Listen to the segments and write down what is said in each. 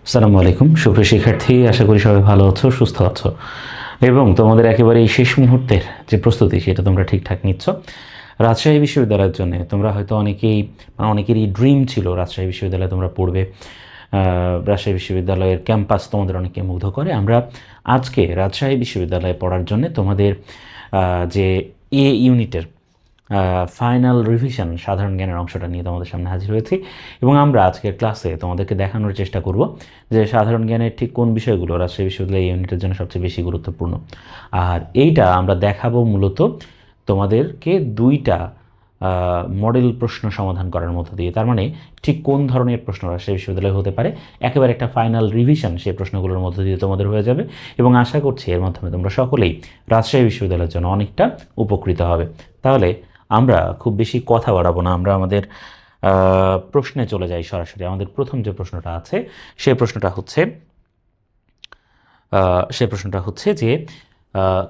আসসালামু আলাইকুম সুপ্রিয় শিক্ষার্থী, আশা করি সবাই ভালো আছো, সুস্থ আছো এবং তোমাদের একেবারে এই শেষ মুহূর্তের যে প্রস্তুতি সেটা তোমরা ঠিকঠাক নিচ্ছ। রাজশাহী বিশ্ববিদ্যালয়ের জন্য তোমরা হয়তো অনেকেরই ড্রিম ছিল রাজশাহী বিশ্ববিদ্যালয়ে তোমরা পড়বে। রাজশাহী বিশ্ববিদ্যালয়ের ক্যাম্পাস তোমাদের অনেকে মুগ্ধ করে। আমরা আজকে রাজশাহী বিশ্ববিদ্যালয়ে পড়ার জন্য তোমাদের যে ইউনিটের ফাইনাল রিভিশন সাধারণ জ্ঞানের অংশটা নিয়ে তোমাদের সামনে হাজির হয়েছি এবং আমরা আজকের ক্লাসে তোমাদেরকে দেখানোর চেষ্টা করব যে সাধারণ জ্ঞানের ঠিক কোন বিষয়গুলো রাজশাহী বিশ্ববিদ্যালয় ইউনিটের জন্য সবচেয়ে বেশি গুরুত্বপূর্ণ। আর এইটা আমরা দেখাবো মূলত তোমাদেরকে দুইটা মডেল প্রশ্ন সমাধান করার মধ্য দিয়ে। তার মানে ঠিক কোন ধরনের প্রশ্ন রাজশাহী বিশ্ববিদ্যালয় হতে পারে, একেবারে একটা ফাইনাল রিভিশন সেই প্রশ্নগুলোর মধ্য দিয়ে তোমাদের হয়ে যাবে এবং আশা করছি এর মাধ্যমে তোমরা সকলেই রাজশাহী বিশ্ববিদ্যালয়ের জন্য অনেকটা উপকৃত হবে। তাহলে আমরা খুব বেশি কথা বাড়াবো না, আমরা আমাদের প্রশ্নে চলে যাই সরাসরি। আমাদের প্রথম যে প্রশ্নটা আছে সেই প্রশ্নটা হচ্ছে যে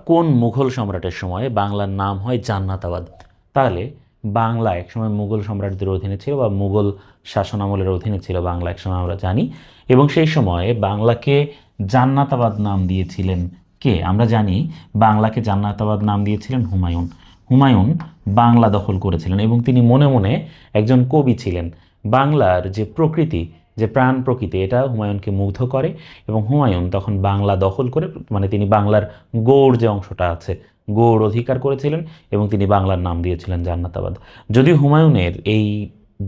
কোন মুঘল সম্রাটের সময়ে বাংলার নাম হয় জান্নাতাবাদ। তাহলে বাংলা একসময় মুঘল সম্রাটদের অধীনে ছিল বা মুঘল শাসন আমলের অধীনে ছিল বাংলা একসময়, আমরা জানি। এবং সেই সময়ে বাংলাকে জান্নাতাবাদ নাম দিয়েছিলেন কে? আমরা জানি বাংলাকে জান্নাতাবাদ নাম দিয়েছিলেন হুমায়ুন। হুমায়ুন বাংলা দখল করেছিলেন এবং তিনি মনে মনে একজন কবি ছিলেন। বাংলার যে প্রকৃতি, যে প্রাণ প্রকৃতি, এটা হুমায়ুনকে মুগ্ধ করে এবং হুমায়ুন তখন বাংলা দখল করে, মানে তিনি বাংলার গৌড় যে অংশটা আছে গৌড় অধিকার করেছিলেন এবং তিনি বাংলার নাম দিয়েছিলেন জান্নাতাবাদ। যদিও হুমায়ুনের এই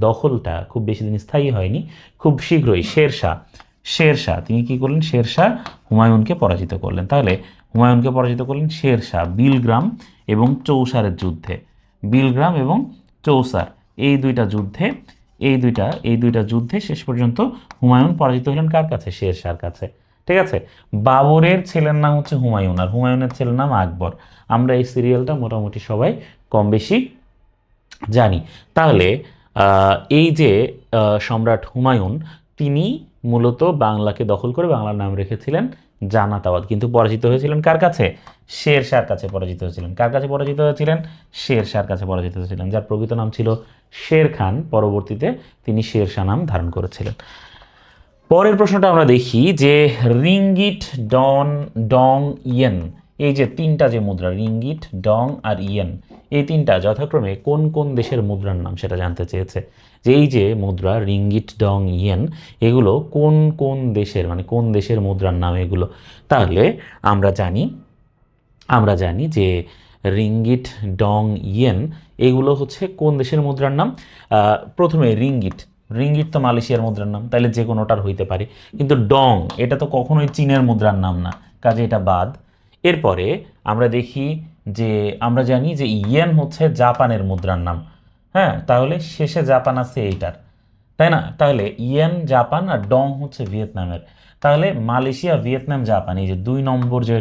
দখলটা খুব বেশি দিন স্থায়ী হয়নি, খুব শীঘ্রই শেরশাহ তিনি কি করলেন? শেরশাহ হুমায়ুনকে পরাজিত করলেন। তাহলে হুমায়ুনকে পরাজিত করলেন শেরশাহ বিলগ্রাম এবং চৌসারের যুদ্ধে। বিলগ্রাম এবং চৌসার এই দুইটা যুদ্ধে শেষ পর্যন্ত হুমায়ুন পরাজিত হলেন কার কাছে? শেরশাহর কাছে। ঠিক আছে। বাবরের ছেলের নাম হচ্ছে হুমায়ুন আর হুমায়ুনের ছেলের নাম আকবর। আমরা এই সিরিয়ালটা মোটামুটি সবাই কম বেশি জানি। তাহলে এই যে সম্রাট হুমায়ুন, তিনি মূলত বাংলাকে দখল করে বাংলার নাম রেখেছিলেন জান্নাতাবাদ, কিন্তু পরাজিত হয়েছিলেন কার কাছে? শেরশাহর কাছে পরাজিত হয়েছিলেন। কার কাছে পরাজিত হয়েছিলেন? শেরশাহর কাছে পরাজিত হয়েছিলেন, যার প্রকৃত নাম ছিল শের খান। পরবর্তীতে তিনি শেরশাহ নাম ধারণ করেছিলেন। পরের প্রশ্নটা আমরা দেখি যে রিঙ্গিট, ডং, ইয়েন, এই যে তিনটা যে মুদ্রা রিঙ্গিট, ডং আর ইয়েন, এই তিনটা যথাক্রমে কোন কোন দেশের মুদ্রার নাম সেটা জানতে চেয়েছে। যে এই যে মুদ্রা রিঙ্গিট, ডং, ইয়েন, এগুলো কোন কোন দেশের, মানে কোন দেশের মুদ্রার নাম এগুলো। তাহলে আমরা জানি যে রিঙ্গিট, ডং, ইয়েন এগুলো হচ্ছে কোন দেশের মুদ্রার নাম। প্রথমে রিঙ্গিট তো মালয়েশিয়ার মুদ্রার নাম, তাহলে যে কোনোটার হইতে পারে। কিন্তু ডং এটা তো কখনোই চীনের মুদ্রার নাম না, কাজে এটা বাদ। এরপরে আমরা জানি যে ইয়েন হচ্ছে জাপানের মুদ্রার নাম। হ্যাঁ, তাহলে শেষে জাপান আছে এইটার, তাই না? তাহলে ইয়েন জাপান আর ডং হচ্ছে ভিয়েতনামের। তাহলে মালয়েশিয়া, ভিয়েতনাম, জাপান, এই যে 2 নম্বর যে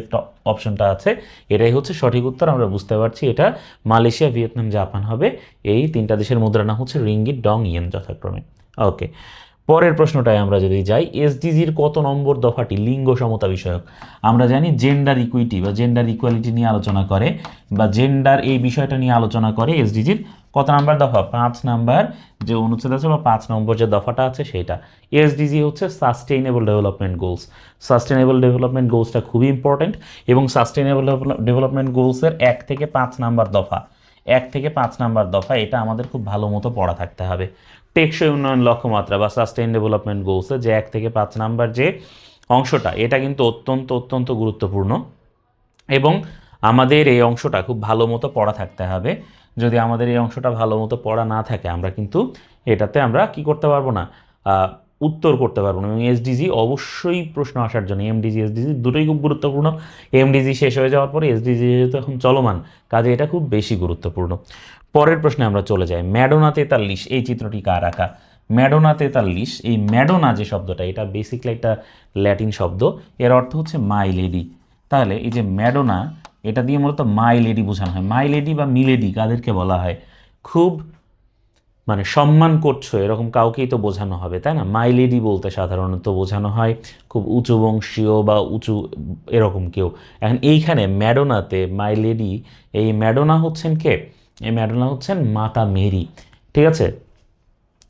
অপশনটা আছে এটাই হচ্ছে সঠিক উত্তর। আমরা বুঝতে পারছি এটা মালয়েশিয়া, ভিয়েতনাম, জাপান হবে। এই তিনটা দেশের মুদ্রা নাম হচ্ছে রিঙ্গিট, ডং, ইয়েন যথাক্রমে। ওকে, পরের প্রশ্নটায় আমরা যদি যাই, এসডিজির কত নম্বর দফাটি লিঙ্গ সমতা বিষয়ক? আমরা জানি জেন্ডার ইকুইটি বা জেন্ডার ইকুয়ালিটি নিয়ে আলোচনা করে বা জেন্ডার এই বিষয়টা নিয়ে আলোচনা করে এসডিজির কত নাম্বার দফা? 5 নাম্বার যে অনুচ্ছেদ আছে বা 5 নম্বর যে দফাটা আছে সেটা। এসডিজি হচ্ছে sustainable development goals. Sustainable development গোলসটা খুবই ইম্পর্টেন্ট এবং সাস্টেইনেবল ডেভেলপমেন্ট গোলসের 1 থেকে 5 নাম্বার দফা এটা আমাদের খুব ভালো মতো পড়া থাকতে হবে। টেকসই উন্নয়ন লক্ষ্যমাত্রা বা সাস্টেইন ডেভেলপমেন্ট গোলসে যে 1 থেকে 5 নাম্বার যে অংশটা, এটা কিন্তু অত্যন্ত অত্যন্ত গুরুত্বপূর্ণ এবং আমাদের এই অংশটা খুব ভালো মতো পড়া থাকতে হবে। যদি আমাদের এই অংশটা ভালো মতো পড়া না থাকে আমরা কিন্তু এটাতে আমরা কি করতে পারবো না, উত্তর করতে পারবো না। এবং এসডিজি অবশ্যই প্রশ্ন আসার জন্য এমডিজি এসডিজি দুটোই খুব গুরুত্বপূর্ণ। এমডিজি শেষ হয়ে যাওয়ার পরে এসডিজি যেহেতু এখন চলমান, কাজে এটা খুব বেশি গুরুত্বপূর্ণ। পরের প্রশ্নে আমরা চলে যাই। ম্যাডোনা 43 এই চিত্রটি কার আঁকা? ম্যাডোনা 43, এই ম্যাডোনা যে শব্দটা এটা বেসিক্যালি একটা ল্যাটিন শব্দ, এর অর্থ হচ্ছে মাই লেডি। তাহলে এই যে ম্যাডোনা, এটা দিয়ে মূলত মাই লেডি বোঝানো হয়। মাই লেডি বা মিলেডি কাদেরকে বলা হয়? খুব মানে সম্মান করছো এরকম কাউকেই তো বোঝানো হবে, তাই না? মাই লেডি বলতে সাধারণত বোঝানো হয় খুব উঁচু বংশীয় বা উঁচু এরকম কেউ। এখন এইখানে ম্যাডোনাতে মাই লেডি, এই ম্যাডোনা হচ্ছেন কে? এই ম্যাডোনা হচ্ছেন মাতা মেরি। ঠিক আছে,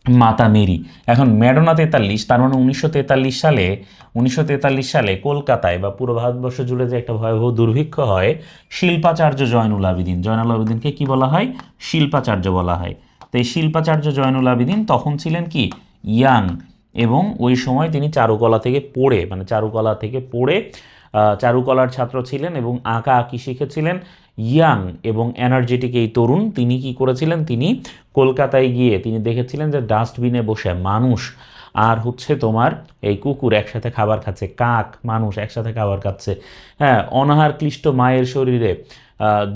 মাতা মেরি। এখন ম্যাডোনা 43, তার মানে 1943 সালে কলকাতায় বা পুরো ভারতবর্ষ জুড়ে যে একটা ভয়াবহ দুর্ভিক্ষ হয়, শিল্পাচার্য জয়নুল আবেদিন, জয়নুল আবেদিনকে কি বলা হয়? শিল্পাচার্য বলা হয়। তো এই শিল্পাচার্য জয়নুল আবেদিন তখন ছিলেন কি ইয়াং, এবং ওই সময় তিনি চারুকলা থেকে পড়ে, মানে চারুকলা থেকে পড়ে চারুকলার ছাত্র ছিলেন এবং আঁকা আঁকি শিখেছিলেন। ইয়াং এবং এনার্জেটিক এই তরুণ, তিনি কি করেছিলেন, তিনি কলকাতায় গিয়ে তিনি দেখেছিলেন যে ডাস্টবিনে বসে মানুষ আর হচ্ছে তোমার এই কুকুর একসাথে খাবার খাচ্ছে, কাক মানুষ একসাথে খাবার খাচ্ছে, হ্যাঁ, অনাহার ক্লিষ্ট মায়ের শরীরে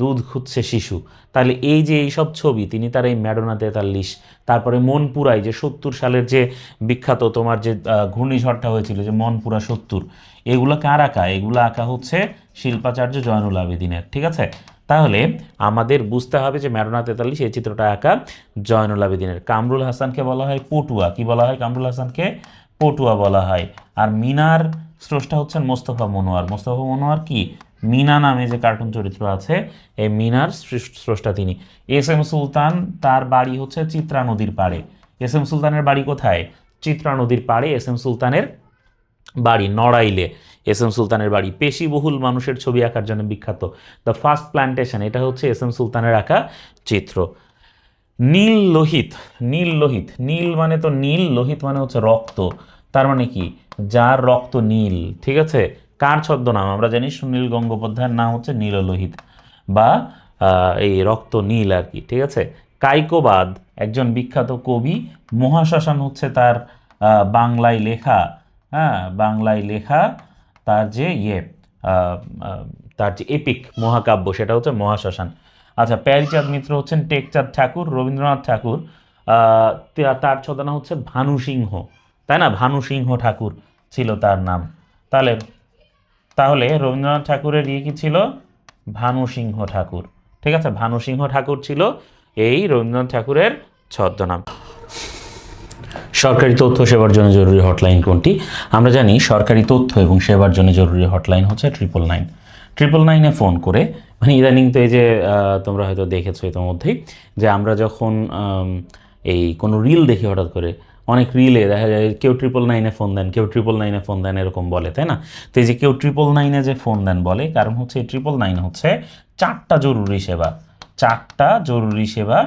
দুধ খুঁজছে শিশু। তাহলে এই যে এইসব ছবি তিনি তার এই ম্যাডোনা 43, তারপরে মনপুরায় যে 70 সালের যে বিখ্যাত তোমার যে ঘূর্ণিঝড়টা হয়েছিল, যে মনপুরা 70, এগুলো কার আঁকা? এগুলো আঁকা হচ্ছে শিল্পাচার্য জয়নুল আবেদিনের। ঠিক আছে, তাহলে আমাদের বুঝতে হবে যে ম্যাডোনা 43 এই চিত্রটা আঁকা জয়নুল আবেদিনের। কামরুল হাসানকে বলা হয় পটুয়া। কি বলা হয়? কামরুল হাসানকে পটুয়া বলা হয়। আর মিনার স্রষ্টা হচ্ছেন মোস্তফা মনোয়ার। মোস্তফা মনোয়ার কি মিনা নামে যে কার্টুন চরিত্র আছে, এই মিনার স্রষ্টা তিনি। এস এম সুলতান, তার বাড়ি হচ্ছে চিত্রা নদীর পাড়ে। এস এম সুলতানের বাড়ি কোথায়? চিত্রা নদীর পাড়ে এস এম সুলতানের বাড়ি, নড়াইলে এস এম সুলতানের বাড়ি। পেশিবহুল মানুষের ছবি আঁকার জন্য বিখ্যাত। দ্য ফার্স্ট প্ল্যান্টেশন, এটা হচ্ছে এস এম সুলতানের আঁকা চিত্র। নীল লোহিত, নীল লোহিত, নীল মানে তো নীল, লোহিত মানে হচ্ছে রক্ত, তার মানে কি যার রক্ত নীল। ঠিক আছে, কার ছদ্মনাম? আমরা জানি সুনীল গঙ্গোপাধ্যায়ের নাম হচ্ছে নীল লোহিত, বা এই রক্ত নীল আর কি। ঠিক আছে, কাইকোবাদ একজন বিখ্যাত কবি, মহাশ্মশান হচ্ছে তার বাংলায় লেখা, হ্যাঁ, বাংলায় লেখা তার যে তার যে এপিক মহাকাব্য, সেটা হচ্ছে মহাশ্মশান। আচ্ছা, প্যারীচাঁদ মিত্র হচ্ছেন টেকচাঁদ ঠাকুর। রবীন্দ্রনাথ ঠাকুর তার ছদ্মনাম হচ্ছে ভানু সিংহ, তাই না? ভানু সিংহ ঠাকুর ছিল তার নাম। তাহলে তাহলে রবীন্দ্রনাথ ঠাকুরের কি ছিল? ভানু সিংহ ঠাকুর। ঠিক আছে, ভানু সিংহ ঠাকুর ছিল এই রবীন্দ্রনাথ ঠাকুরের ছদ্মনাম। সরকারি তথ্য সেবার জন্য জরুরি হটলাইন কোনটি? আমরা জানি সরকারি তথ্য এবং সেবার জন্য জরুরি হটলাইন হচ্ছে 999। 999-এ ফোন করে, মানে ইদানিং তো এই যে তোমরা হয়তো দেখেছো ইতিমধ্যেই, যে আমরা যখন এই কোনো রিল দেখি হঠাৎ করে, অনেক রিলে দেখা যায় কেউ 999-এ ফোন দেন, কেউ 999-এ ফোন দেন, এরকম বলে, তাই না? তো এই যে কেউ 999-এ যে ফোন দেন বলে, কারণ হচ্ছে 999 হচ্ছে 4টা জরুরি সেবা, 4টা জরুরি সেবা,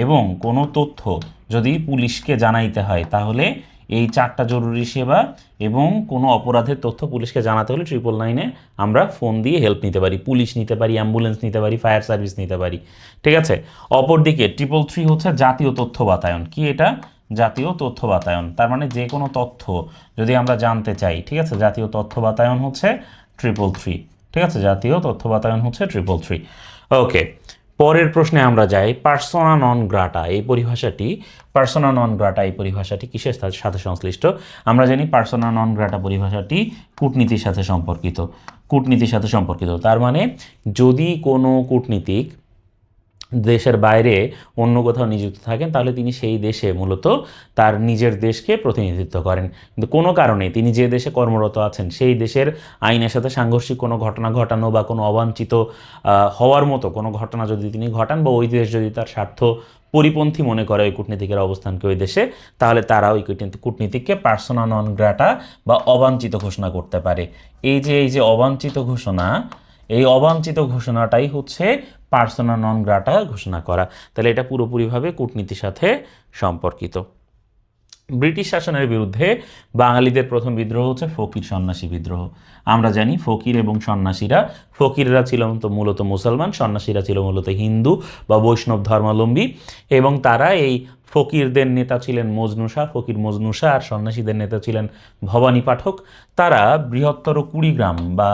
এবং কোনো তথ্য যদি পুলিশকে জানাইতে হয় তাহলে এই 4টা জরুরি সেবা এবং কোনো অপরাধের তথ্য পুলিশকে জানাতে হলে 999-এ আমরা ফোন দিয়ে হেল্প নিতে পারি। পুলিশ নিতে পারি, অ্যাম্বুলেন্স নিতে পারি, ফায়ার সার্ভিস নিতে পারি। ঠিক আছে, অপরদিকে 333 হচ্ছে জাতীয় তথ্য বাতায়ন। কি এটা? জাতীয় তথ্য বাতায়ন। তার মানে যে কোনো তথ্য যদি আমরা জানতে চাই, ঠিক আছে, জাতীয় তথ্য বাতায়ন হচ্ছে 333। ঠিক আছে, জাতীয় তথ্য বাতায়ন হচ্ছে 333। ওকে, পরের প্রশ্নে আমরা যাই। পার্সোনা নন গ্রাটা এই পরিভাষাটি, পার্সোনা নন গ্রাটা এই পরিভাষাটি কিসের সাথে সংশ্লিষ্ট? আমরা জানি পার্সোনা নন গ্রাটা পরিভাষাটি কূটনীতির সাথে সম্পর্কিত, কূটনীতির সাথে সম্পর্কিত। তার মানে যদি কোনো কূটনীতিক দেশের বাইরে অন্য কোথাও নিযুক্ত থাকেন, তাহলে তিনি সেই দেশে মূলত তার নিজের দেশকে প্রতিনিধিত্ব করেন। কিন্তু কোনো কারণে তিনি যে দেশে কর্মরত আছেন সেই দেশের আইনের সাথে সাংঘর্ষিক কোনো ঘটনা ঘটানো বা কোনো অবাঞ্ছিত হওয়ার মতো কোনো ঘটনা যদি তিনি ঘটান, বা ওই দেশ যদি তার স্বার্থ পরিপন্থী মনে করে ওই কূটনীতিকের অবস্থানকে ওই দেশে, তাহলে তারা ওই কূটনীতিককে পার্সোনা নন গ্রাটা বা অবাঞ্ছিত ঘোষণা করতে পারে। এই যে অবাঞ্ছিত ঘোষণা, এই অবাঞ্ছিত ঘোষণাটাই হচ্ছে পার্সোনা নন গ্রাটা ঘোষণা করা। তাহলে এটা পুরোপুরিভাবে কূটনীতির সাথে সম্পর্কিত। ব্রিটিশ শাসনের বিরুদ্ধে বাঙালিদের প্রথম বিদ্রোহ হচ্ছে ফকির সন্ন্যাসী বিদ্রোহ। আমরা জানি ফকির এবং সন্ন্যাসীরা, ফকিররা ছিল তো মূলত মুসলমান, সন্ন্যাসীরা ছিল মূলত হিন্দু বা বৈষ্ণব ধর্মাবলম্বী, এবং তারা এই ফকিরদের নেতা ছিলেন মজনু শাহ, ফকির মজনু শাহ, আর সন্ন্যাসীদের নেতা ছিলেন ভবানী পাঠক। তারা বৃহত্তর কুড়িগ্রাম বা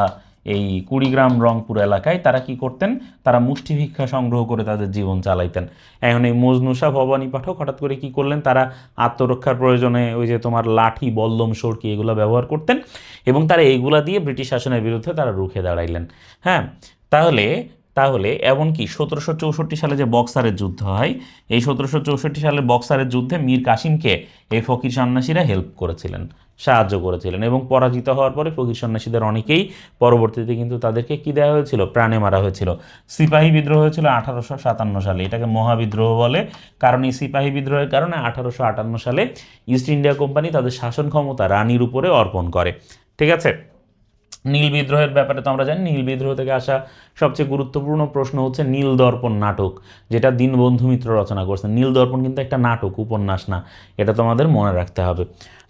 এই কুড়িগ্রাম রংপুর এলাকায় তারা কি করতেন? তারা মুষ্টি ভিক্ষা সংগ্রহ করে তাদের জীবন চালাইতেন। এখন এই মজনু শাহ, ভবানী পাঠক হঠাৎ করে কি করলেন? তারা আত্মরক্ষার প্রয়োজনে ওই যে তোমার লাঠি, বল্লম, সড়কি এগুলো ব্যবহার করতেন, এবং তারা এইগুলা দিয়ে ব্রিটিশ শাসনের বিরুদ্ধে তারা রুখে দাঁড়াইলেন। হ্যাঁ, তাহলে তাহলে এমনকি 1764 সালে যে বক্সারের যুদ্ধ হয়, এই 1764 সালের বক্সারের যুদ্ধে মীর কাসিমকে এই ফকির সন্ন্যাসীরা হেল্প করেছিলেন। সাহায্য করেছিলেন। এবং পরাজিত হওয়ার পরে ফকির সন্ন্যাসীদের অনেকেই পরবর্তীতে কিন্তু তাদেরকে কি দেওয়া হয়েছিল, প্রাণে মারা হয়েছিল। সিপাহী বিদ্রোহ হয়েছিল 1857 সালে, এটাকে মহাবিদ্রোহ বলে, কারণ এই সিপাহী বিদ্রোহের কারণে 1858 সালে ইস্ট ইন্ডিয়া কোম্পানি তাদের শাসন ক্ষমতা রানীর উপরে অর্পণ করে। ঠিক আছে, নীল বিদ্রোহের ব্যাপারে তো আমরা জানি। নীল বিদ্রোহ থেকে আসা সবচেয়ে গুরুত্বপূর্ণ প্রশ্ন হচ্ছে নীল দর্পণ নাটক, যেটা দীনবন্ধু মিত্র রচনা করছেন। নীল দর্পণ কিন্তু একটা নাটক, উপন্যাস না, এটা তোমাদের মনে রাখতে হবে।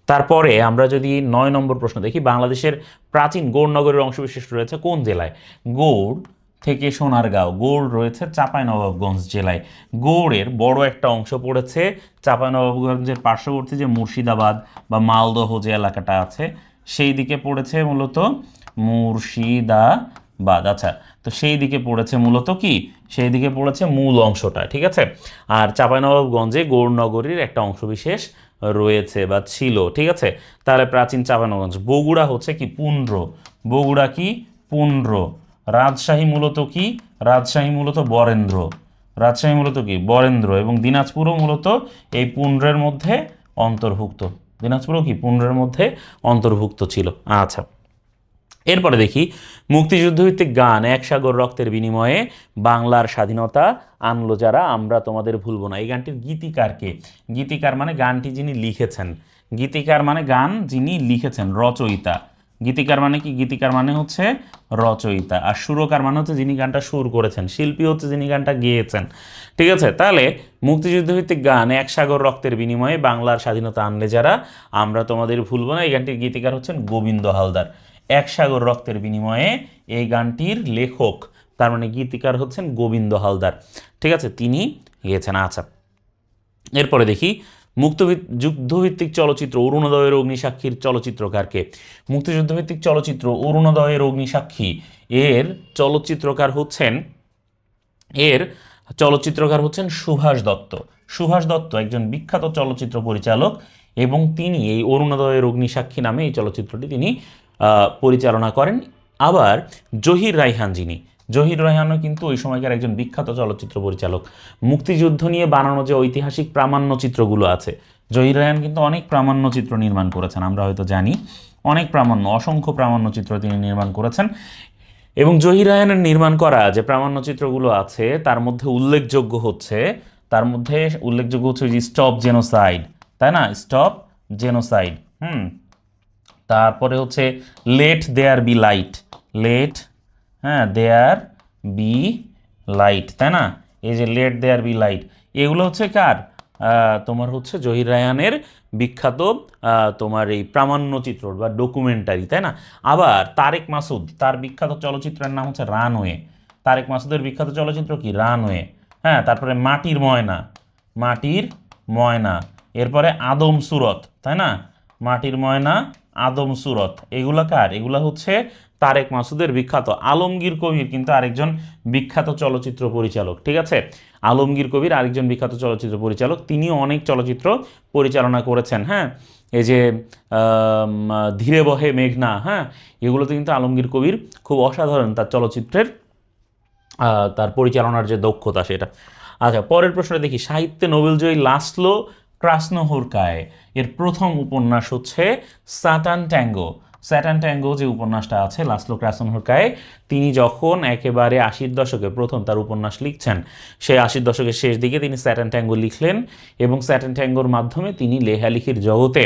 তারপরে আমরা যদি 9 নম্বর প্রশ্ন দেখি, বাংলাদেশের প্রাচীন গৌড় নগরের অংশবিশেষ রয়েছে কোন জেলায়? গৌড় থেকে সোনারগাঁও, গৌড় রয়েছে চাঁপাইনবাবগঞ্জ জেলায়। গৌড়ের বড় একটা অংশ পড়েছে চাঁপাইনবাবগঞ্জের পার্শ্ববর্তী যে মুর্শিদাবাদ বা মালদহ যে এলাকাটা আছে সেই দিকে পড়েছে মূলত মুর্শিদাবাদ। আচ্ছা, তো সেই দিকে পড়েছে মূলত কি, সেই দিকে পড়েছে মূল অংশটা। ঠিক আছে, আর চাঁপাইনবাবগঞ্জে গৌড়নগরীর একটা অংশবিশেষ রয়েছে বা ছিল। ঠিক আছে, তাহলে প্রাচীন চাঁপাইনবাবগঞ্জ। বগুড়া হচ্ছে কি, পুন্ড্র। বগুড়া কি, পুন্ড্র। রাজশাহী মূলত কি, রাজশাহী মূলত বরেন্দ্র। রাজশাহী মূলত কি, বরেন্দ্র। এবং দিনাজপুরও মূলত এই পুন্ড্রের মধ্যে অন্তর্ভুক্ত। দিনাজপুরও কি পুন্ড্রের মধ্যে অন্তর্ভুক্ত ছিল। আচ্ছা, এরপরে দেখি মুক্তিযুদ্ধভিত্তিক গান এক সাগর রক্তের বিনিময়ে বাংলার স্বাধীনতা আনলো যারা, আমরা তোমাদের ভুলবো না। এই গানটির গীতিকারকে, গীতিকার মানে গানটি যিনি লিখেছেন, গীতিকার মানে গান যিনি লিখেছেন, রচয়িতা। গীতিকার মানে কি, গীতিকার মানে হচ্ছে রচয়িতা। আর সুরকার মানে হচ্ছে যিনি গানটা সুর করেছেন, শিল্পী হচ্ছে যিনি গানটা গেয়েছেন। ঠিক আছে, তাহলে মুক্তিযুদ্ধভিত্তিক গান এক সাগর রক্তের বিনিময়ে বাংলার স্বাধীনতা আনলে যারা, আমরা তোমাদের ভুলবো না, এই গানটির গীতিকার হচ্ছেন গোবিন্দ হালদার। এক সাগর রক্তের বিনিময়ে এই গানটির লেখক, তার মানে গীতিকার হচ্ছেন গোবিন্দ হালদার। ঠিক আছে, তিনি গেয়েছেন। আচ্ছা, এরপরে দেখি যুদ্ধভিত্তিক চলচ্চিত্র অরুণোদয়ের অগ্নিসাক্ষীর চলচ্চিত্রকারকে। মুক্তিযুদ্ধভিত্তিক চলচ্চিত্র অরুণোদয়ের অগ্নিসাক্ষী এর চলচ্চিত্রকার হচ্ছেন, এর চলচ্চিত্রকার হচ্ছেন সুভাষ দত্ত। সুভাষ দত্ত একজন বিখ্যাত চলচ্চিত্র পরিচালক, এবং তিনি এই অরুণোদয়ের অগ্নিসাক্ষী নামে এই চলচ্চিত্রটি তিনি পরিচালনা করেন। আবার জহির রায়হান যিনি, জহির রায়হানও কিন্তু ওই সময়কার একজন বিখ্যাত চলচ্চিত্র পরিচালক। মুক্তিযুদ্ধ নিয়ে বানানো যে ঐতিহাসিক প্রামাণ্য চিত্রগুলো আছে, জহির রায়হান কিন্তু অনেক প্রামাণ্য চিত্র নির্মাণ করেছেন, আমরা হয়তো জানি। অনেক প্রামাণ্য, অসংখ্য প্রামাণ্য চিত্র তিনি নির্মাণ করেছেন। এবং জহির রায়হানের নির্মাণ করা যে প্রামাণ্য চিত্রগুলো আছে তার মধ্যে উল্লেখযোগ্য হচ্ছে, স্টপ জেনোসাইড, তাই না, স্টপ জেনোসাইড। তারপরে হচ্ছে let there be light, let, হ্যাঁ, দেয়ার বি লাইট, তাই না, এই যে লেট দেয়ার বি লাইট, এগুলো হচ্ছে কার, তোমার হচ্ছে জহির রায়হানের বিখ্যাত তোমার এই প্রামাণ্য চিত্র বা ডকুমেন্টারি, তাই না। আবার তারেক মাসুদ, তার বিখ্যাত চলচ্চিত্রের নাম হচ্ছে রানওয়ে। তারেক মাসুদের বিখ্যাত চলচ্চিত্র কি, রানওয়ে। হ্যাঁ, তারপরে মাটির ময়না, মাটির ময়না। এরপরে আদম সুরত, তাই না, মাটির ময়না, আদম সুরত, এগুলা কার, এগুলা হচ্ছে তারেক মাসুদের বিখ্যাত। আলমগীর কবির কিন্তু আরেকজন বিখ্যাত চলচ্চিত্র পরিচালক। ঠিক আছে, আলমগীর কবির আরেকজন বিখ্যাত চলচ্চিত্র পরিচালক, তিনিও অনেক চলচ্চিত্র পরিচালনা করেছেন। হ্যাঁ, এই যে ধীরে বহে মেঘনা, হ্যাঁ, এগুলোতে কিন্তু আলমগীর কবির খুব অসাধারণ তার চলচ্চিত্রের তার পরিচালনার যে দক্ষতা সেটা। আচ্ছা, পরের প্রশ্নটা দেখি, সাহিত্যে নোবেলজয়ী লাসলো ক্রাসনোহোরকায় এর প্রথম উপন্যাস হচ্ছে স্যাটার্ন ট্যাঙ্গো। স্যাটার্ন ট্যাঙ্গো যে উপন্যাসটা আছে, লাসলো ক্রাসনোহোরকায় তিনি যখন একেবারে 80-র দশকে প্রথম তার উপন্যাস লিখছেন, সেই 80-র দশকের শেষ দিকে তিনি স্যাটার্ন ট্যাঙ্গো লিখলেন, এবং স্যাটার্ন ট্যাঙ্গোর মাধ্যমে তিনি লেখালেখির জগতে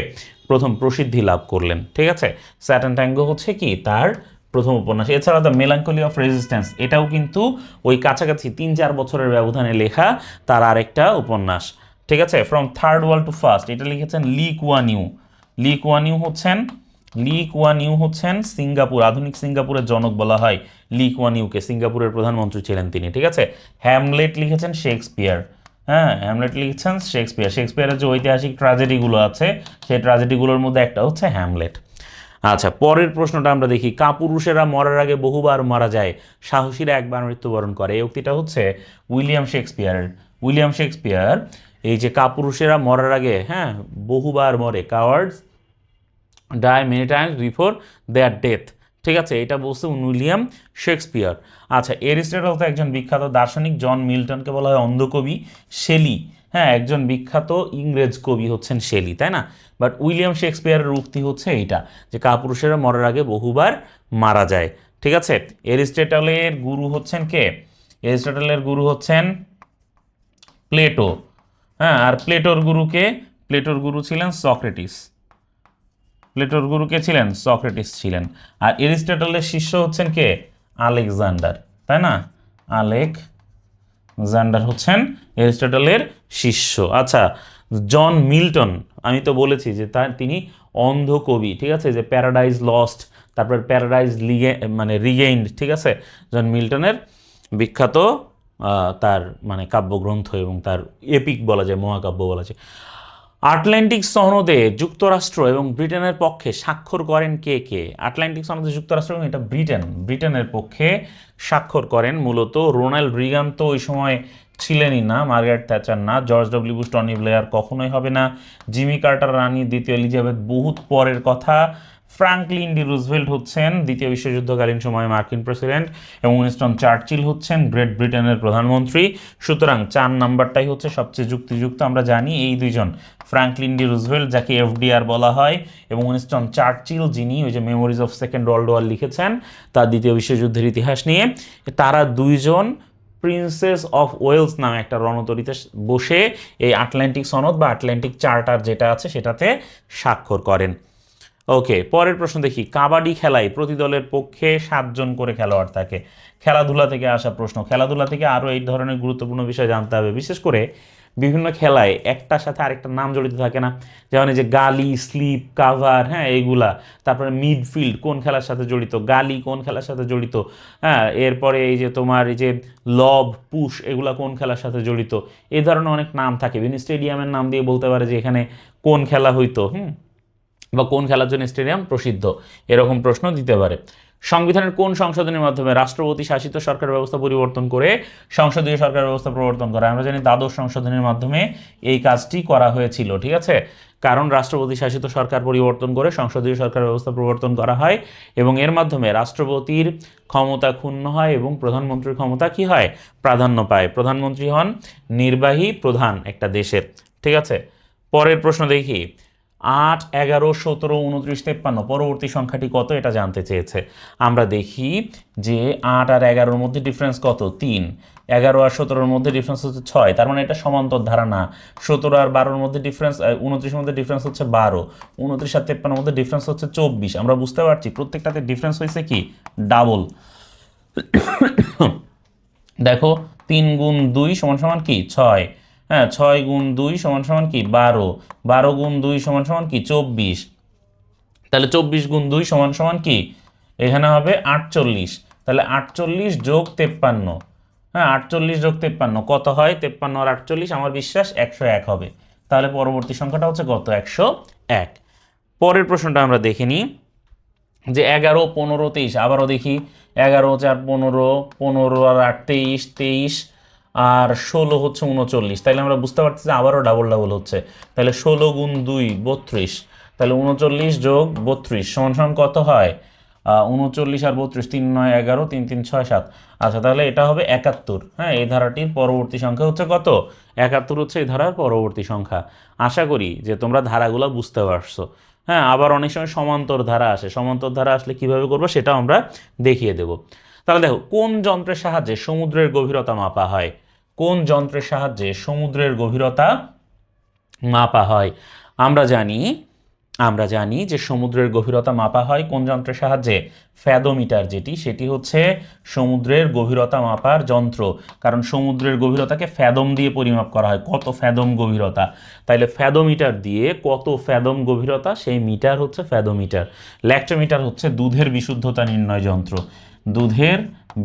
প্রথম প্রসিদ্ধি লাভ করলেন। ঠিক আছে, স্যাটার্ন ট্যাঙ্গো হচ্ছে কি তার প্রথম উপন্যাস। এছাড়া দ্য মেলাঙ্কলি অফ রেজিস্ট্যান্স, এটাও কিন্তু ওই কাছাকাছি 3-4 বছরের ব্যবধানে লেখা তার আরেকটা উপন্যাস। ঠিক আছে, from third world to first, এটা লিখেছেন Lee Kuan Yew. Lee Kuan Yew হচ্ছেন সিঙ্গাপুর, আধুনিক সিঙ্গাপুরের জনক বলা হয় লি কুয়ান ইউকে, সিঙ্গাপুরের প্রধানমন্ত্রী ছিলেন তিনি। ঠিক আছে, হ্যামলেট লিখেছেন শেক্সপিয়ার। হ্যাঁ, হ্যামলেট লিখেছেন শেক্সপিয়ার। শেক্সপিয়ারের যে ঐতিহাসিক ট্র্যাজেডিগুলো আছে সেই ট্র্যাজেডিগুলোর মধ্যে একটা হচ্ছে হ্যামলেট। আচ্ছা, পরের প্রশ্নটা আমরা দেখি, কাপুরুষেরা মরার আগে বহুবার মারা যায়, সাহসীরা একবার মৃত্যুবরণ করে। এই উক্তিটা হচ্ছে উইলিয়াম শেক্সপিয়ারের। উইলিয়াম শেক্সপিয়ার এই যে কাপুরুষেরা মরার আগে, হ্যাঁ, বহুবার মরে, cowards die many times before their death. ঠিক আছে, এটা বলছে উইলিয়াম শেক্সপিয়ার। আচ্ছা, এরিস্টটল তো একজন বিখ্যাত দার্শনিক, জন মিল্টনকে বলা হয় অন্ধকবি, শেলি হ্যাঁ, একজন বিখ্যাত ইংরেজ কবি হচ্ছেন শেলি, তাই না? বাট উইলিয়াম শেক্সপিয়ারের উক্তি হচ্ছে এইটা যে কাপুরুষেরা মরার আগে বহুবার মারা যায়। ঠিক আছে, এরিস্টটলের গুরু হচ্ছেন কে? এরিস্টটলের গুরু হচ্ছেন প্লেটো। হ্যাঁ, আর প্লেটোর গুরুকে, প্লেটোর গুরু ছিলেন সক্রেটিস। প্লেটোর গুরু কে ছিলেন? সক্রেটিস ছিলেন। আর এরিস্টটলের শিষ্য হচ্ছেন কে? আলেকজান্ডার, তাই না? আলেকজান্ডার হচ্ছেন এরিস্টটলের শিষ্য। আচ্ছা, জন মিল্টন, আমি তো বলেছি যে তিনি অন্ধ কবি, ঠিক আছে, যে প্যারাডাইজ লস্ট, তারপর প্যারাডাইজ মানে রিগেইনড, ঠিক আছে, জন মিল্টনের বিখ্যাত তার মানে কাব্যগ্রন্থ এবং তার এপিক বলা যায়, মহাকাব্য বলা যায়। আটলান্টিক সনদে যুক্তরাষ্ট্র এবং ব্রিটেনের পক্ষে স্বাক্ষর করেন কে কে? আটলান্টিক সনদে যুক্তরাষ্ট্র এবং এটা ব্রিটেনের পক্ষে স্বাক্ষর করেন মূলত রোনাল্ড রিগান, তো ওই সময় ছিলেনই না, মার্গারেট থ্যাচার না, George W Bush, Tony Blair কখনোই হবে না, জিমি কার্টার, রানী দ্বিতীয় এলিজাবেথ বহুত পরের কথা, ফ্রাঙ্কলিন ডি রুজভেল্ট হচ্ছেন দ্বিতীয় বিশ্বযুদ্ধকালীন সময়ে মার্কিন প্রেসিডেন্ট, এবং উইনস্টন চার্চিল হচ্ছেন গ্রেট ব্রিটেনের প্রধানমন্ত্রী। সুতরাং 4 নাম্বারটাই হচ্ছে সবচেয়ে যুক্তিযুক্ত। আমরা জানি এই দুইজন, ফ্রাঙ্কলিন ডি রুজভেল্ট যাকে এফডিআর বলা হয়, এবং উইনস্টন চার্চিল যিনি ওই যে memories of second world war লিখেছেন তার দ্বিতীয় বিশ্বযুদ্ধের ইতিহাস নিয়ে, তারা দুইজন প্রিন্সেস অফ ওয়েলস নামে একটা রণতরীতে বসে এই আটলান্টিক সনদ বা আটলান্টিক চার্টার যেটা আছে সেটাতে স্বাক্ষর করেন। ওকে, পরের প্রশ্ন দেখি। কাবাডি খেলায় প্রতি দলের পক্ষে 7 জন করে খেলোয়াড় থাকে। খেলাধুলা থেকে আসা প্রশ্ন, খেলাধুলা থেকে আরও এই ধরনের গুরুত্বপূর্ণ বিষয় জানতে হবে। বিশেষ করে বিভিন্ন খেলায় একটার সাথে আরেকটা নাম জড়িত থাকে না, যেমন এই যে গালি, স্লিপ, কাভার, হ্যাঁ এইগুলা। তারপরে মিডফিল্ড কোন খেলার সাথে জড়িত, গালি কোন খেলার সাথে জড়িত, হ্যাঁ এরপরে এই যে তোমার এই যে লব, পুশ, এগুলা কোন খেলার সাথে জড়িত, এই ধরনের অনেক নাম থাকে। বিভিন্ন স্টেডিয়ামের নাম দিয়ে বলতে পারে যে এখানে কোন খেলা হইতো, বা কোন খেলার জন্য স্টেডিয়াম প্রসিদ্ধ, এরকম প্রশ্ন দিতে পারে। সংবিধানের কোন সংশোধনের মাধ্যমে রাষ্ট্রপতি শাসিত সরকার ব্যবস্থা পরিবর্তন করে সংসদীয় সরকার ব্যবস্থা প্রবর্তন করা? আমরা জানি দ্বাদশ সংশোধনের মাধ্যমে এই কাজটি করা হয়েছিল, ঠিক আছে, কারণ রাষ্ট্রপতি শাসিত সরকার পরিবর্তন করে সংসদীয় সরকার ব্যবস্থা প্রবর্তন করা হয়, এবং এর মাধ্যমে রাষ্ট্রপতির ক্ষমতা ক্ষুণ্ণ হয় এবং প্রধানমন্ত্রীর ক্ষমতা কি হয়? প্রাধান্য পায়। প্রধানমন্ত্রী হন নির্বাহী প্রধান একটা দেশের, ঠিক আছে। পরের প্রশ্ন দেখি। 8, 11, 17, 29, 53 পরবর্তী সংখ্যাটি কত এটা জানতে চেয়েছে। আমরা দেখি যে 8 আর 11-র মধ্যে ডিফারেন্স কত? 3। 11 আর 17-র মধ্যে ডিফারেন্স হচ্ছে 6, তার মানে এটা সমান্তর ধারা না। 17 আর 12-র মধ্যে ডিফারেন্স, 29-এর মধ্যে ডিফারেন্স হচ্ছে 12, 29 আর 53-এর মধ্যে ডিফারেন্স হচ্ছে 24। আমরা বুঝতে পারছি প্রত্যেকটাতে ডিফারেন্স হয়েছে কি? ডাবল। দেখো 3 গুণ 2 সমান সমান কি? 6, হ্যাঁ 6 গুণ 2 সমান সমান কি? 12, 12 গুণ 2 সমান সমান কি? 24। তাহলে 24 গুণ 2 সমান সমান কি? এখানে হবে 48। তাহলে 48 যোগ 53, হ্যাঁ 48 যোগ 53 কত হয়? 53 আর 48 আমার বিশ্বাস 101 হবে। তাহলে পরবর্তী সংখ্যাটা হচ্ছে কত? 101। পরের প্রশ্নটা আমরা দেখে নিই যে 11, 15, 23 আবারও দেখি। 11, 4, 15, 15 আর 8, 23, 23 আর 16 হচ্ছে 39। তাহলে আমরা বুঝতে পারছি যে আবারও ডাবল ডাবল হচ্ছে। তাহলে 16 গুণ 2 32, তাহলে 39 যোগ 32 সমান সমান কত হয়? 39 আর 32, 3, 9, 11, 3, 3, 6, 7। আচ্ছা তাহলে এটা হবে 71। হ্যাঁ, এই ধারাটির পরবর্তী সংখ্যা হচ্ছে কত? 71 হচ্ছে এই ধারার পরবর্তী সংখ্যা। আশা করি যে তোমরা ধারাগুলো বুঝতে পারছো। হ্যাঁ, আবার অনেক সময় সমান্তর ধারা আসে, সমান্তর ধারা আসলে কিভাবে করবো সেটাও আমরা দেখিয়ে দেব। তাহলে দেখো, কোন যন্ত্রের সাহায্যে সমুদ্রের গভীরতা মাপা হয়? কোন যন্ত্রের সাহায্যে সমুদ্রের গভীরতা মাপা হয়? আমরা জানি যে সমুদ্রের গভীরতা মাপা হয় কোন যন্ত্রের সাহায্যে? ফ্যাদোমিটার, সেটি হচ্ছে সমুদ্রের গভীরতা মাপার যন্ত্র। কারণ সমুদ্রের গভীরতাকে ফ্যাদম দিয়ে পরিমাপ করা হয়, কত ফ্যাদম গভীরতা। তাইলে ফ্যাদোমিটার দিয়ে কত ফ্যাদম গভীরতা, সেই মিটার হচ্ছে ফ্যাদোমিটার। ল্যাক্টোমিটার হচ্ছে দুধের বিশুদ্ধতা নির্ণয় যন্ত্র। দুধের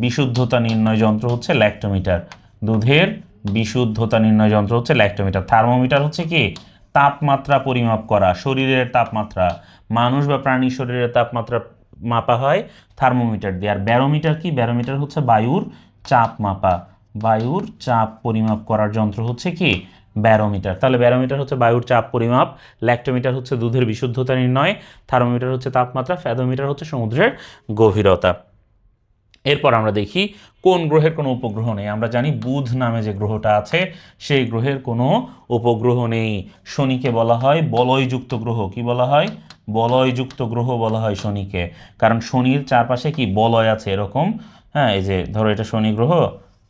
বিশুদ্ধতা নির্ণয় যন্ত্র হচ্ছে ল্যাক্টোমিটার। দুধের বিশুদ্ধতা নির্ণয় যন্ত্র হচ্ছে ল্যাক্টোমিটার। থার্মোমিটার হচ্ছে কি? তাপমাত্রা পরিমাপ করা, শরীরের তাপমাত্রা, মানুষ বা প্রাণীর শরীরের তাপমাত্রা মাপা হয় থার্মোমিটার দিয়ে। আর ব্যারোমিটার কি? ব্যারোমিটার হচ্ছে বায়ুর চাপ মাপা, বায়ুর চাপ পরিমাপ করার যন্ত্র হচ্ছে কি? ব্যারোমিটার। তাহলে ব্যারোমিটার হচ্ছে বায়ুর চাপ পরিমাপ, ল্যাক্টোমিটার হচ্ছে দুধের বিশুদ্ধতা নির্ণয়, থার্মোমিটার হচ্ছে তাপমাত্রা, ফ্যাদোমিটার হচ্ছে সমুদ্রের গভীরতা। এরপর আমরা দেখি কোন গ্রহের কোনো উপগ্রহ নেই। আমরা জানি বুধ নামে যে গ্রহটা আছে সেই গ্রহের কোনো উপগ্রহ নেই। শনিকে বলা হয় বলয়যুক্ত গ্রহ। কি বলা হয়? বলয়যুক্ত গ্রহ বলা হয় শনিকে, কারণ শনির চারপাশে কি বলয় আছে এরকম। হ্যাঁ, এই যে ধরো এটা শনি গ্রহ,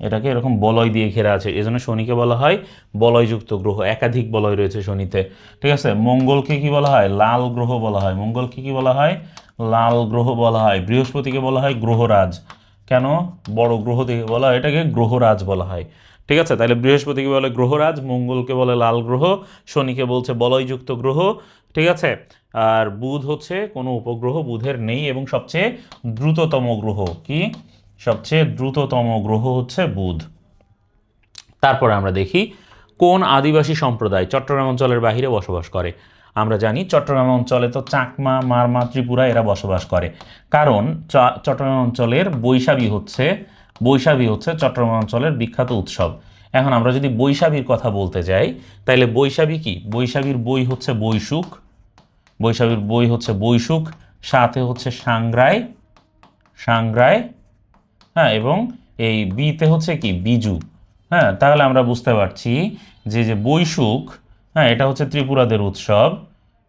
এটাকে এরকম বলয় দিয়ে ঘেরা আছে, এজন্য শনিকে বলা হয় বলয়যুক্ত গ্রহ। একাধিক বলয় রয়েছে শনিতে। ঠিক আছে, মঙ্গলকে কি বলা হয়? লাল গ্রহ বলা হয়। মঙ্গলকে কি বলা হয়? লাল গ্রহ বলা হয়। বৃহস্পতিকে বলা হয় গ্রহরাজ। কেন? বড় গ্রহ থেকে বলা হয় এটাকে গ্রহরাজ বলা হয়। ঠিক আছে, তাহলে বৃহস্পতিকে বলে গ্রহরাজ, মঙ্গলকে বলে লাল গ্রহ, শনিকে বলছে বলয়যুক্ত গ্রহ। ঠিক আছে, আর বুধ হচ্ছে কোনো উপগ্রহ বুধের নেই এবং সবচেয়ে দ্রুততম গ্রহ। কি? সবচেয়ে দ্রুততম গ্রহ হচ্ছে বুধ। তারপরে আমরা দেখি কোন আদিবাসী সম্প্রদায় চট্টগ্রাম অঞ্চলের বাহিরে বসবাস করে। আমরা জানি চট্টগ্রাম অঞ্চলে তো চাকমা, মারমা, ত্রিপুরা এরা বসবাস করে, কারণ চট্টগ্রাম অঞ্চলের বৈশাখী হচ্ছে চট্টগ্রাম অঞ্চলের বিখ্যাত উৎসব। এখন আমরা যদি বৈশাখীর কথা বলতে যাই, তাহলে বৈশাখী কি? বৈশাখীর বই হচ্ছে বৈশুখ, বৈশাখীর বই হচ্ছে বৈশুখ, সাথে হচ্ছে সাংগ্রাই, সাংগ্রাই, হ্যাঁ, এবং এই বিতে হচ্ছে কি? বিজু। হ্যাঁ, তাহলে আমরা বুঝতে পারছি যে যে বৈশুখ, হ্যাঁ, এটা হচ্ছে ত্রিপুরাদের উৎসব।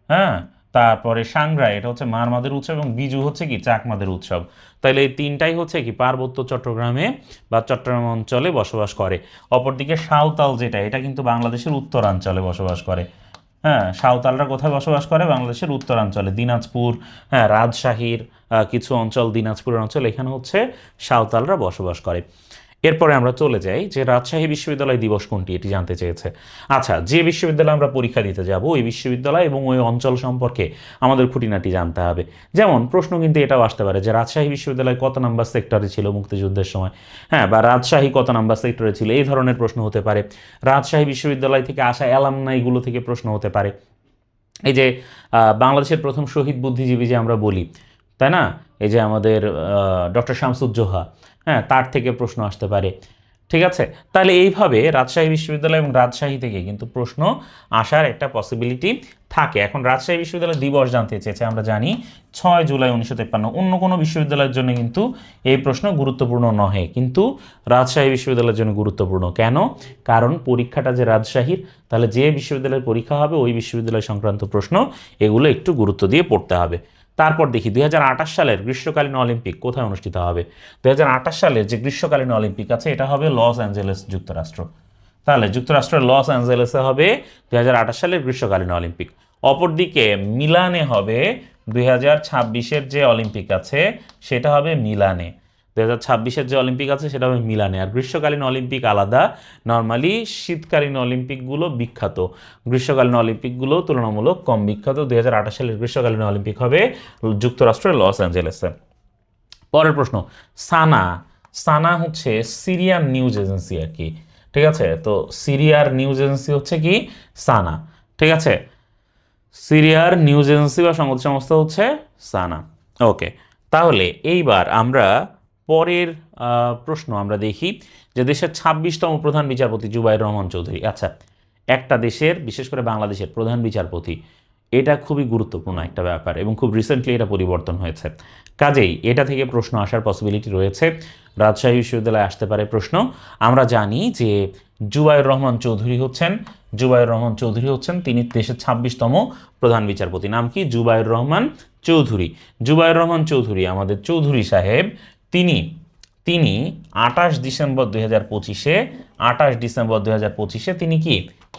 হ্যাঁ, তারপরে সাংগ্রাই এটা হচ্ছে মারমাদের উৎসব এবং বিজু হচ্ছে কি? চাকমাদের উৎসব। তাহলে এই তিনটাই হচ্ছে কি পার্বত্য চট্টগ্রামে বা চট্টগ্রাম অঞ্চলে বসবাস করে। অপরদিকে সাঁওতাল যেটা, এটা কিন্তু বাংলাদেশের উত্তরাঞ্চলে বসবাস করে। হ্যাঁ, সাঁওতালরা কোথায় বসবাস করে? বাংলাদেশের উত্তরাঞ্চলে, দিনাজপুর, হ্যাঁ, রাজশাহীর কিছু অঞ্চল, দিনাজপুরের অঞ্চল, এখানে হচ্ছে সাঁওতালরা বসবাস করে। এরপরে আমরা চলে যাই যে রাজশাহী বিশ্ববিদ্যালয় দিবস কোনটি, এটি জানতে চেয়েছে। আচ্ছা, যে বিশ্ববিদ্যালয়ে আমরা পরীক্ষা দিতে যাব ওই বিশ্ববিদ্যালয় এবং ওই অঞ্চল সম্পর্কে আমাদের খুঁটিনাটি জানতে হবে। যেমন প্রশ্ন কিন্তু এটাও আসতে পারে যে রাজশাহী বিশ্ববিদ্যালয় কত নাম্বার সেক্টরে ছিল মুক্তিযুদ্ধের সময়, হ্যাঁ, বা রাজশাহী কত নাম্বার সেক্টরে ছিল, এই ধরনের প্রশ্ন হতে পারে। রাজশাহী বিশ্ববিদ্যালয় থেকে আসা অ্যালামনাইগুলো থেকে প্রশ্ন হতে পারে। এই যে বাংলাদেশের প্রথম শহীদ বুদ্ধিজীবী যে আমরা বলি, তাই না, এই যে আমাদের ডক্টর শামসুজ্জোহা, হ্যাঁ, তার থেকে প্রশ্ন আসতে পারে। ঠিক আছে, তাহলে এইভাবে রাজশাহী বিশ্ববিদ্যালয় এবং রাজশাহী থেকে কিন্তু প্রশ্ন আসার একটা পসিবিলিটি থাকে। এখন রাজশাহী বিশ্ববিদ্যালয় দিবস জানতে চেয়েছে, আমরা জানি 6 জুলাই 1953। অন্য কোনো বিশ্ববিদ্যালয়ের জন্য কিন্তু এই প্রশ্ন গুরুত্বপূর্ণ নহে, কিন্তু রাজশাহী বিশ্ববিদ্যালয়ের জন্য গুরুত্বপূর্ণ। কেন? কারণ পরীক্ষাটা যে রাজশাহীর, তাহলে যে বিশ্ববিদ্যালয়ের পরীক্ষা হবে ওই বিশ্ববিদ্যালয় সংক্রান্ত প্রশ্ন এগুলো একটু গুরুত্ব দিয়ে পড়তে হবে। তারপর দেখি 2028 সালের গ্রীষ্মকালীন অলিম্পিক কোথায় অনুষ্ঠিত হবে। 2028 সালের যে গ্রীষ্মকালীন অলিম্পিক আছে এটা হবে লস অ্যাঞ্জেলেস, যুক্তরাষ্ট্র। তাহলে যুক্তরাষ্ট্রের লস অ্যাঞ্জেলেসে হবে 2028 সালের গ্রীষ্মকালীন অলিম্পিক। অপরদিকে মিলানে হবে 2026-এর যে অলিম্পিক আছে সেটা হবে মিলানে। 2026-এর যে অলিম্পিক আছে সেটা হবে মিলানে। আর গ্রীষ্মকালীন অলিম্পিক আলাদা। নর্মালি শীতকালীন অলিম্পিকগুলো বিখ্যাত, গ্রীষ্মকালীন অলিম্পিকগুলো তুলনামূলক কম বিখ্যাত। 2028 সালের গ্রীষ্মকালীন অলিম্পিক হবে যুক্তরাষ্ট্রের লস অ্যাঞ্জেলেসে। পরের প্রশ্ন, সানা। সানা হচ্ছে সিরিয়ান নিউজ এজেন্সি আর কি। ঠিক আছে, তো সিরিয়ার নিউজ এজেন্সি হচ্ছে কি? সানা। ঠিক আছে, সিরিয়ার নিউজ এজেন্সি বা সংবাদ সংস্থা হচ্ছে সানা। ওকে, তাহলে এইবার আমরা পরের প্রশ্ন আমরা দেখি যে দেশের 26তম প্রধান বিচারপতি জুবাইর রহমান চৌধুরী। আচ্ছা, একটা দেশের, বিশেষ করে বাংলাদেশের প্রধান বিচারপতি, এটা খুবই গুরুত্বপূর্ণ একটা ব্যাপার এবং খুব রিসেন্টলি এটা পরিবর্তন হয়েছে। কাজেই এটা থেকে প্রশ্ন আসার পসিবিলিটি রয়েছে। রাজশাহী বিশ্ববিদ্যালয়ে আসতে পারে প্রশ্ন। আমরা জানি যে জুবাইর রহমান চৌধুরী হচ্ছেন তিনি দেশের 26তম প্রধান বিচারপতি। নাম কি? জুবাইর রহমান চৌধুরী। জুবাইর রহমান চৌধুরী, আমাদের চৌধুরী সাহেব, তিনি 28 ডিসেম্বর 2025-এ তিনি কি?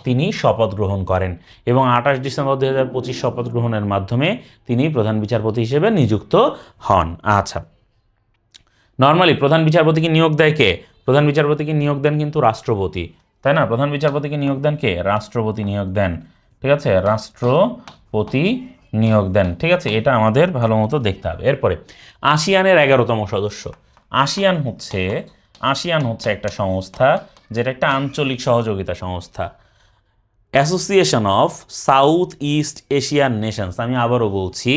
তিনি শপথ গ্রহণ করেন এবং 28 ডিসেম্বর 2025 শপথ গ্রহণের মাধ্যমে তিনি প্রধান বিচারপতি হিসেবে নিযুক্ত হন। আচ্ছা, নর্মালি প্রধান বিচারপতিকে নিয়োগ দেয় কে? প্রধান বিচারপতিকে নিয়োগ দেন কিন্তু রাষ্ট্রপতি, তাই না? প্রধান বিচারপতিকে নিয়োগ দেন কে? রাষ্ট্রপতি নিয়োগ দেন। ঠিক আছে, রাষ্ট্রপতি নিয়োগ দেন। ঠিক আছে, এটা আমাদের ভালো মতো দেখতে হবে। এরপরে আসিয়ানের 11তম সদস্য। আসিয়ান হচ্ছে একটা সংস্থা যেটা একটা আঞ্চলিক সহযোগিতা সংস্থা, association of south east Asian Nations. আমি আবারও বলছি,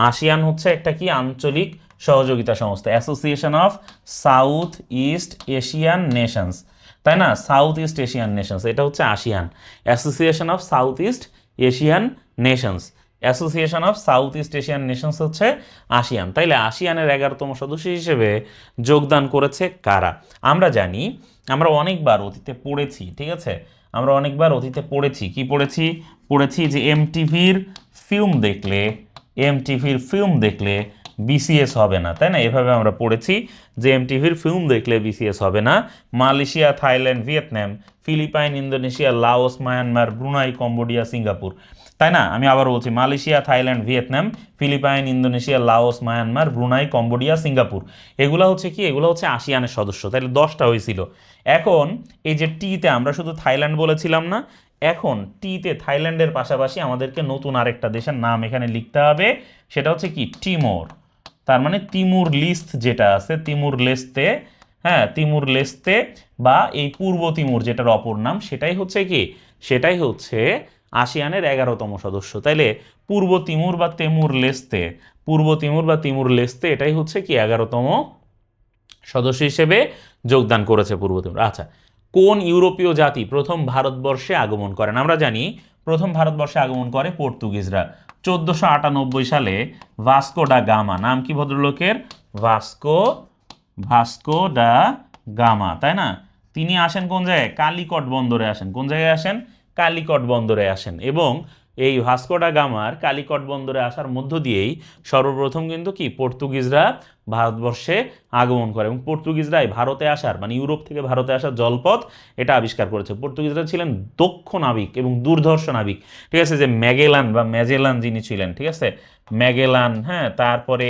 আসিয়ান হচ্ছে একটা কি? আঞ্চলিক সহযোগিতা সংস্থা, association of south east Asian Nations, তাই না? সাউথ ইস্ট এশিয়ান নেশনস, এটা হচ্ছে ASEAN, association of south east Asian Nations. Association of south east Asian Nations হচ্ছে আসিয়ান। তাইলে আসিয়ানের 11তম সদস্য হিসেবে যোগদান করেছে কারা? আমরা জানি, আমরা অনেকবার অতীতে পড়েছি, ঠিক আছে, আমরা অনেকবার অতীতে পড়েছি, কি পড়েছি? পড়েছি যে এমটিভির ফিল্ম দেখলে বিসিএস হবে না, তাই না? এভাবে আমরা পড়েছি যে এমটিভির ফিল্ম দেখলে বিসিএস হবে না। Malaysia, Thailand, Vietnam, Philippine, Indonesia, Laos, Myanmar, Brunei, Cambodia, Singapore, তাই না? আমি আবার বলছি, Malaysia, Thailand, Vietnam, Philippine, Indonesia, Laos, Myanmar, Brunei, Cambodia, Singapore, এগুলো হচ্ছে কি? এগুলো হচ্ছে আসিয়ানের সদস্য। তাহলে 10টা হয়েছিল। এখন এই যে টিতে আমরা শুধু থাইল্যান্ড বলেছিলাম না, এখন টিতে থাইল্যান্ডের পাশাপাশি আমাদেরকে নতুন আরেকটা দেশের নাম এখানে লিখতে হবে, সেটা হচ্ছে কি? তিমুর। তার মানে তিমুর লিস্ট যেটা আছে, তিমুর লেস্তে, হ্যাঁ, তিমুর লেস্তে বা এই পূর্ব তিমুর যেটার অপর নাম, সেটাই হচ্ছে কি? সেটাই হচ্ছে আসিয়ানের 11তম সদস্য। তাইলে পূর্ব তিমুর বা তিমুর লেস্তে এটাই হচ্ছে কি? 11তম সদস্য হিসেবে যোগদান করেছে পূর্ব তিমুর। আচ্ছা, কোন ইউরোপীয় জাতি প্রথম ভারতবর্ষে আগমন করেন? আমরা জানি প্রথম ভারতবর্ষে আগমন করে পর্তুগিজরা 1498 সালে। ভাস্কো ডা গামা, নাম কি ভদ্রলোকের? ভাস্কো ডা গামা, তাই না? তিনি আসেন কোন জায়গায়? কালিকট বন্দরে আসেন। কোন জায়গায় আসেন? কালিকট বন্দরে আসেন। এবং এই ভাস্কো ডা গামার কালিকট বন্দরে আসার মধ্য দিয়েই সর্বপ্রথম কিন্তু কি? পর্তুগিজরা ভারতবর্ষে আগমন করে এবং পর্তুগিজরাই ভারতে আসার, মানে ইউরোপ থেকে ভারতে আসার জলপথ এটা আবিষ্কার করেছে। পর্তুগিজরা ছিলেন দক্ষ নাবিক এবং দুর্ধর্ষ নাবিক, ঠিক আছে, যে ম্যাগেলান বা ম্যাজেলান যিনি ছিলেন, ঠিক আছে, ম্যাগেলান, হ্যাঁ। তারপরে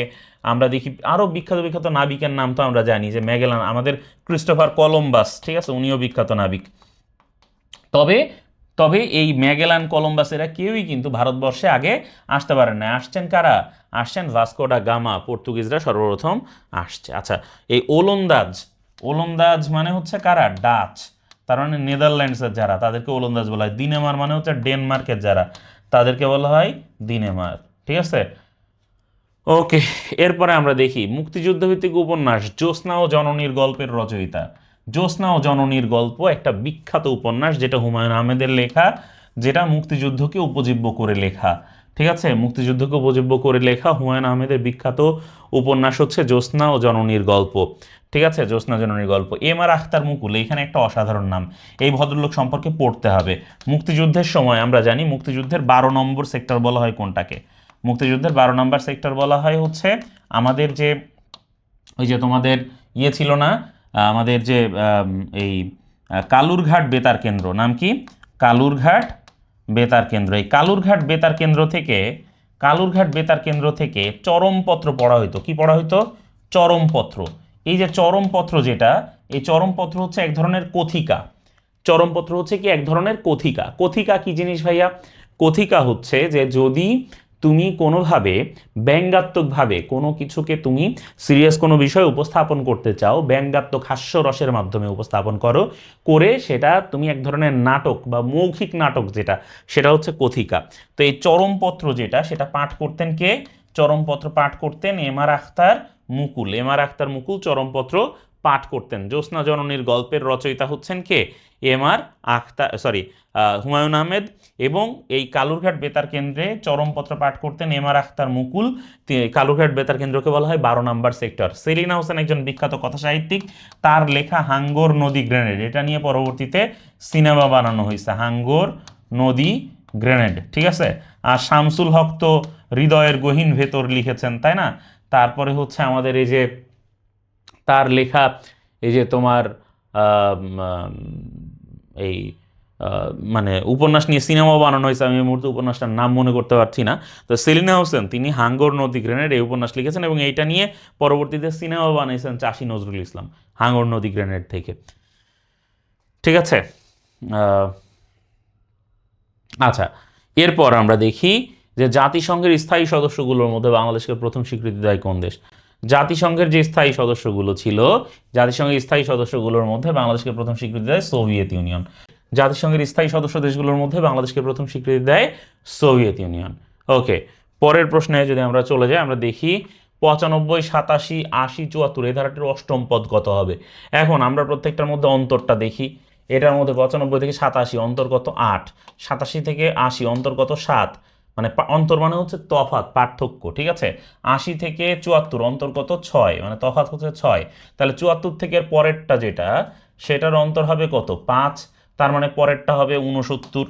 আমরা দেখি আরও বিখ্যাত বিখ্যাত নাবিকের নাম তো আমরা জানি, যে ম্যাগেলান, আমাদের ক্রিস্টোফার কলম্বাস, ঠিক আছে, উনিও বিখ্যাত নাবিক। তবে তবে এই ম্যাগেলান, কলম্বাসেরা কেউই কিন্তু ভারতবর্ষে আগে আসতে পারেন না। আসছেন কারা? আসছেন ভাস্কো ডা গামা, পর্তুগিজরা সর্বপ্রথম আসছে। আচ্ছা, এই ওলন্দাজ মানে হচ্ছে কারা? ডাচ। তার মানে নেদারল্যান্ডসের যারা, তাদেরকে ওলন্দাজ বলা হয়। দিনেমার মানে হচ্ছে ডেনমার্কের যারা, তাদেরকে বলা হয় দিনেমার, ঠিক আছে। ওকে, এরপরে আমরা দেখি মুক্তিযুদ্ধভিত্তিক উপন্যাস জ্যোৎস্না ও জননীর গল্পের রচয়িতা। জ্যোৎস্না ও জননীর গল্প একটা বিখ্যাত উপন্যাস, যেটা হুমায়ুন আহমেদের লেখা, যেটা মুক্তিযুদ্ধকে উপজীব্য করে লেখা, ঠিক আছে, মুক্তিযুদ্ধকে উপজীব্য করে লেখা হুমায়ুন আহমেদের বিখ্যাত উপন্যাস হচ্ছে জ্যোৎস্না ও জননীর গল্প, ঠিক আছে, জ্যোৎস্না জননীর গল্প। এম আর আখতার মুকুল, এখানে একটা অসাধারণ নাম, এই ভদ্রলোক সম্পর্কে পড়তে হবে। মুক্তিযুদ্ধের সময় আমরা জানি মুক্তিযুদ্ধের 12 নম্বর সেক্টর বলা হয় কোনটাকে? মুক্তিযুদ্ধের 12 নম্বর সেক্টর বলা হয় হচ্ছে আমাদের যে ওই যে তোমাদের ইয়ে ছিল না, আমাদের যে এই কালুরঘাট বেতার কেন্দ্র, নাম কি? কালুরঘাট বেতার কেন্দ্র। এই কালুরঘাট বেতার কেন্দ্র থেকে চরমপত্র পড়া হইতো। কি পড়া হইতো? চরমপত্র। এই যে চরমপত্র যেটা, এই চরমপত্র হচ্ছে এক ধরনের কথিকা। চরমপত্র হচ্ছে কি? এক ধরনের কথিকা। কথিকা কি জিনিস ভাইয়া? কথিকা হচ্ছে যে যদি তুমি কোনোভাবে ব্যঙ্গাত্মকভাবে কোনো কিছুকে তুমি সিরিয়াস কোনো বিষয় উপস্থাপন করতে চাও, ব্যঙ্গাত্মক হাস্যরসের মাধ্যমে উপস্থাপন করে সেটা তুমি এক ধরনের নাটক বা মৌখিক নাটক যেটা, সেটা হচ্ছে কথিকা। তো এই চরমপত্র যেটা, সেটা পাঠ করতেন কে? চরমপত্র পাঠ করতেন এম আর আখতার মুকুল চরমপত্র পাঠ করতেন। জ্যোৎস্না জননীর গল্পের রচয়িতা হচ্ছেন কে? M R Akhtar, Humayun Ahmed. এবং এই কালুরঘাট বেতার কেন্দ্রে চরমপত্র পাঠ করতেন এম আর আখতার মুকুল। কালুরঘাট বেতার কেন্দ্রকে বলা হয় 12 নম্বর সেক্টর। সেলিনা হোসেন একজন বিখ্যাত কথা সাহিত্যিক, তার লেখা হাঙ্গর নদী গ্রেনেড, এটা নিয়ে পরবর্তীতে সিনেমা বানানো হয়েছে, হাঙ্গর নদী গ্রেনেড, ঠিক আছে। আর শামসুল হক তো হৃদয়ের গহীন ভেতর লিখেছেন, তাই না? তারপরে হচ্ছে আমাদের এই যে তার লেখা, এই যে তোমার এই মানে উপন্যাস নিয়ে সিনেমাও বানানো হয়েছে, আমি এই মুহূর্তে উপন্যাসটার নাম মনে করতে পারছি না। তো সেলিনা হোসেন তিনি হাঙ্গর নদী গ্রেনেড এই উপন্যাস লিখেছেন এবং এইটা নিয়ে পরবর্তীতে সিনেমা বানিয়েছেন চাষী নজরুল ইসলাম, হাঙ্গর নদী গ্রেনেড থেকে, ঠিক আছে। আচ্ছা, এরপর আমরা দেখি যে জাতিসংঘের স্থায়ী সদস্যগুলোর মধ্যে বাংলাদেশকে প্রথম স্বীকৃতি দেয় কোন দেশ? জাতিসংঘের যে স্থায়ী সদস্যগুলো ছিল, জাতিসংঘের স্থায়ী সদস্যগুলোর মধ্যে বাংলাদেশকে প্রথম স্বীকৃতি দেয় সোভিয়েত ইউনিয়ন। জাতিসংঘের স্থায়ী সদস্য দেশগুলোর মধ্যে বাংলাদেশকে প্রথম স্বীকৃতি দেয় সোভিয়েত ইউনিয়ন। ওকে, পরের প্রশ্নে যদি আমরা চলে যাই, আমরা দেখি 95, 87, 80, 74 এই ধারাটির অষ্টম পদ কত হবে? এখন আমরা প্রত্যেকটার মধ্যে অন্তরটা দেখি। এটার মধ্যে 95 থেকে 87 অন্তর্গত 8, 87 থেকে 80 অন্তর্গত 7, মানে অন্তর মানে হচ্ছে তফাৎ, পার্থক্য, ঠিক আছে। 80 থেকে 74 অন্তর কত? 6, মানে তফাৎ হচ্ছে 6। তাহলে 74 থেকে পরেরটা যেটা, সেটার অন্তর হবে কত? 5। তার মানে পরেরটা হবে 69।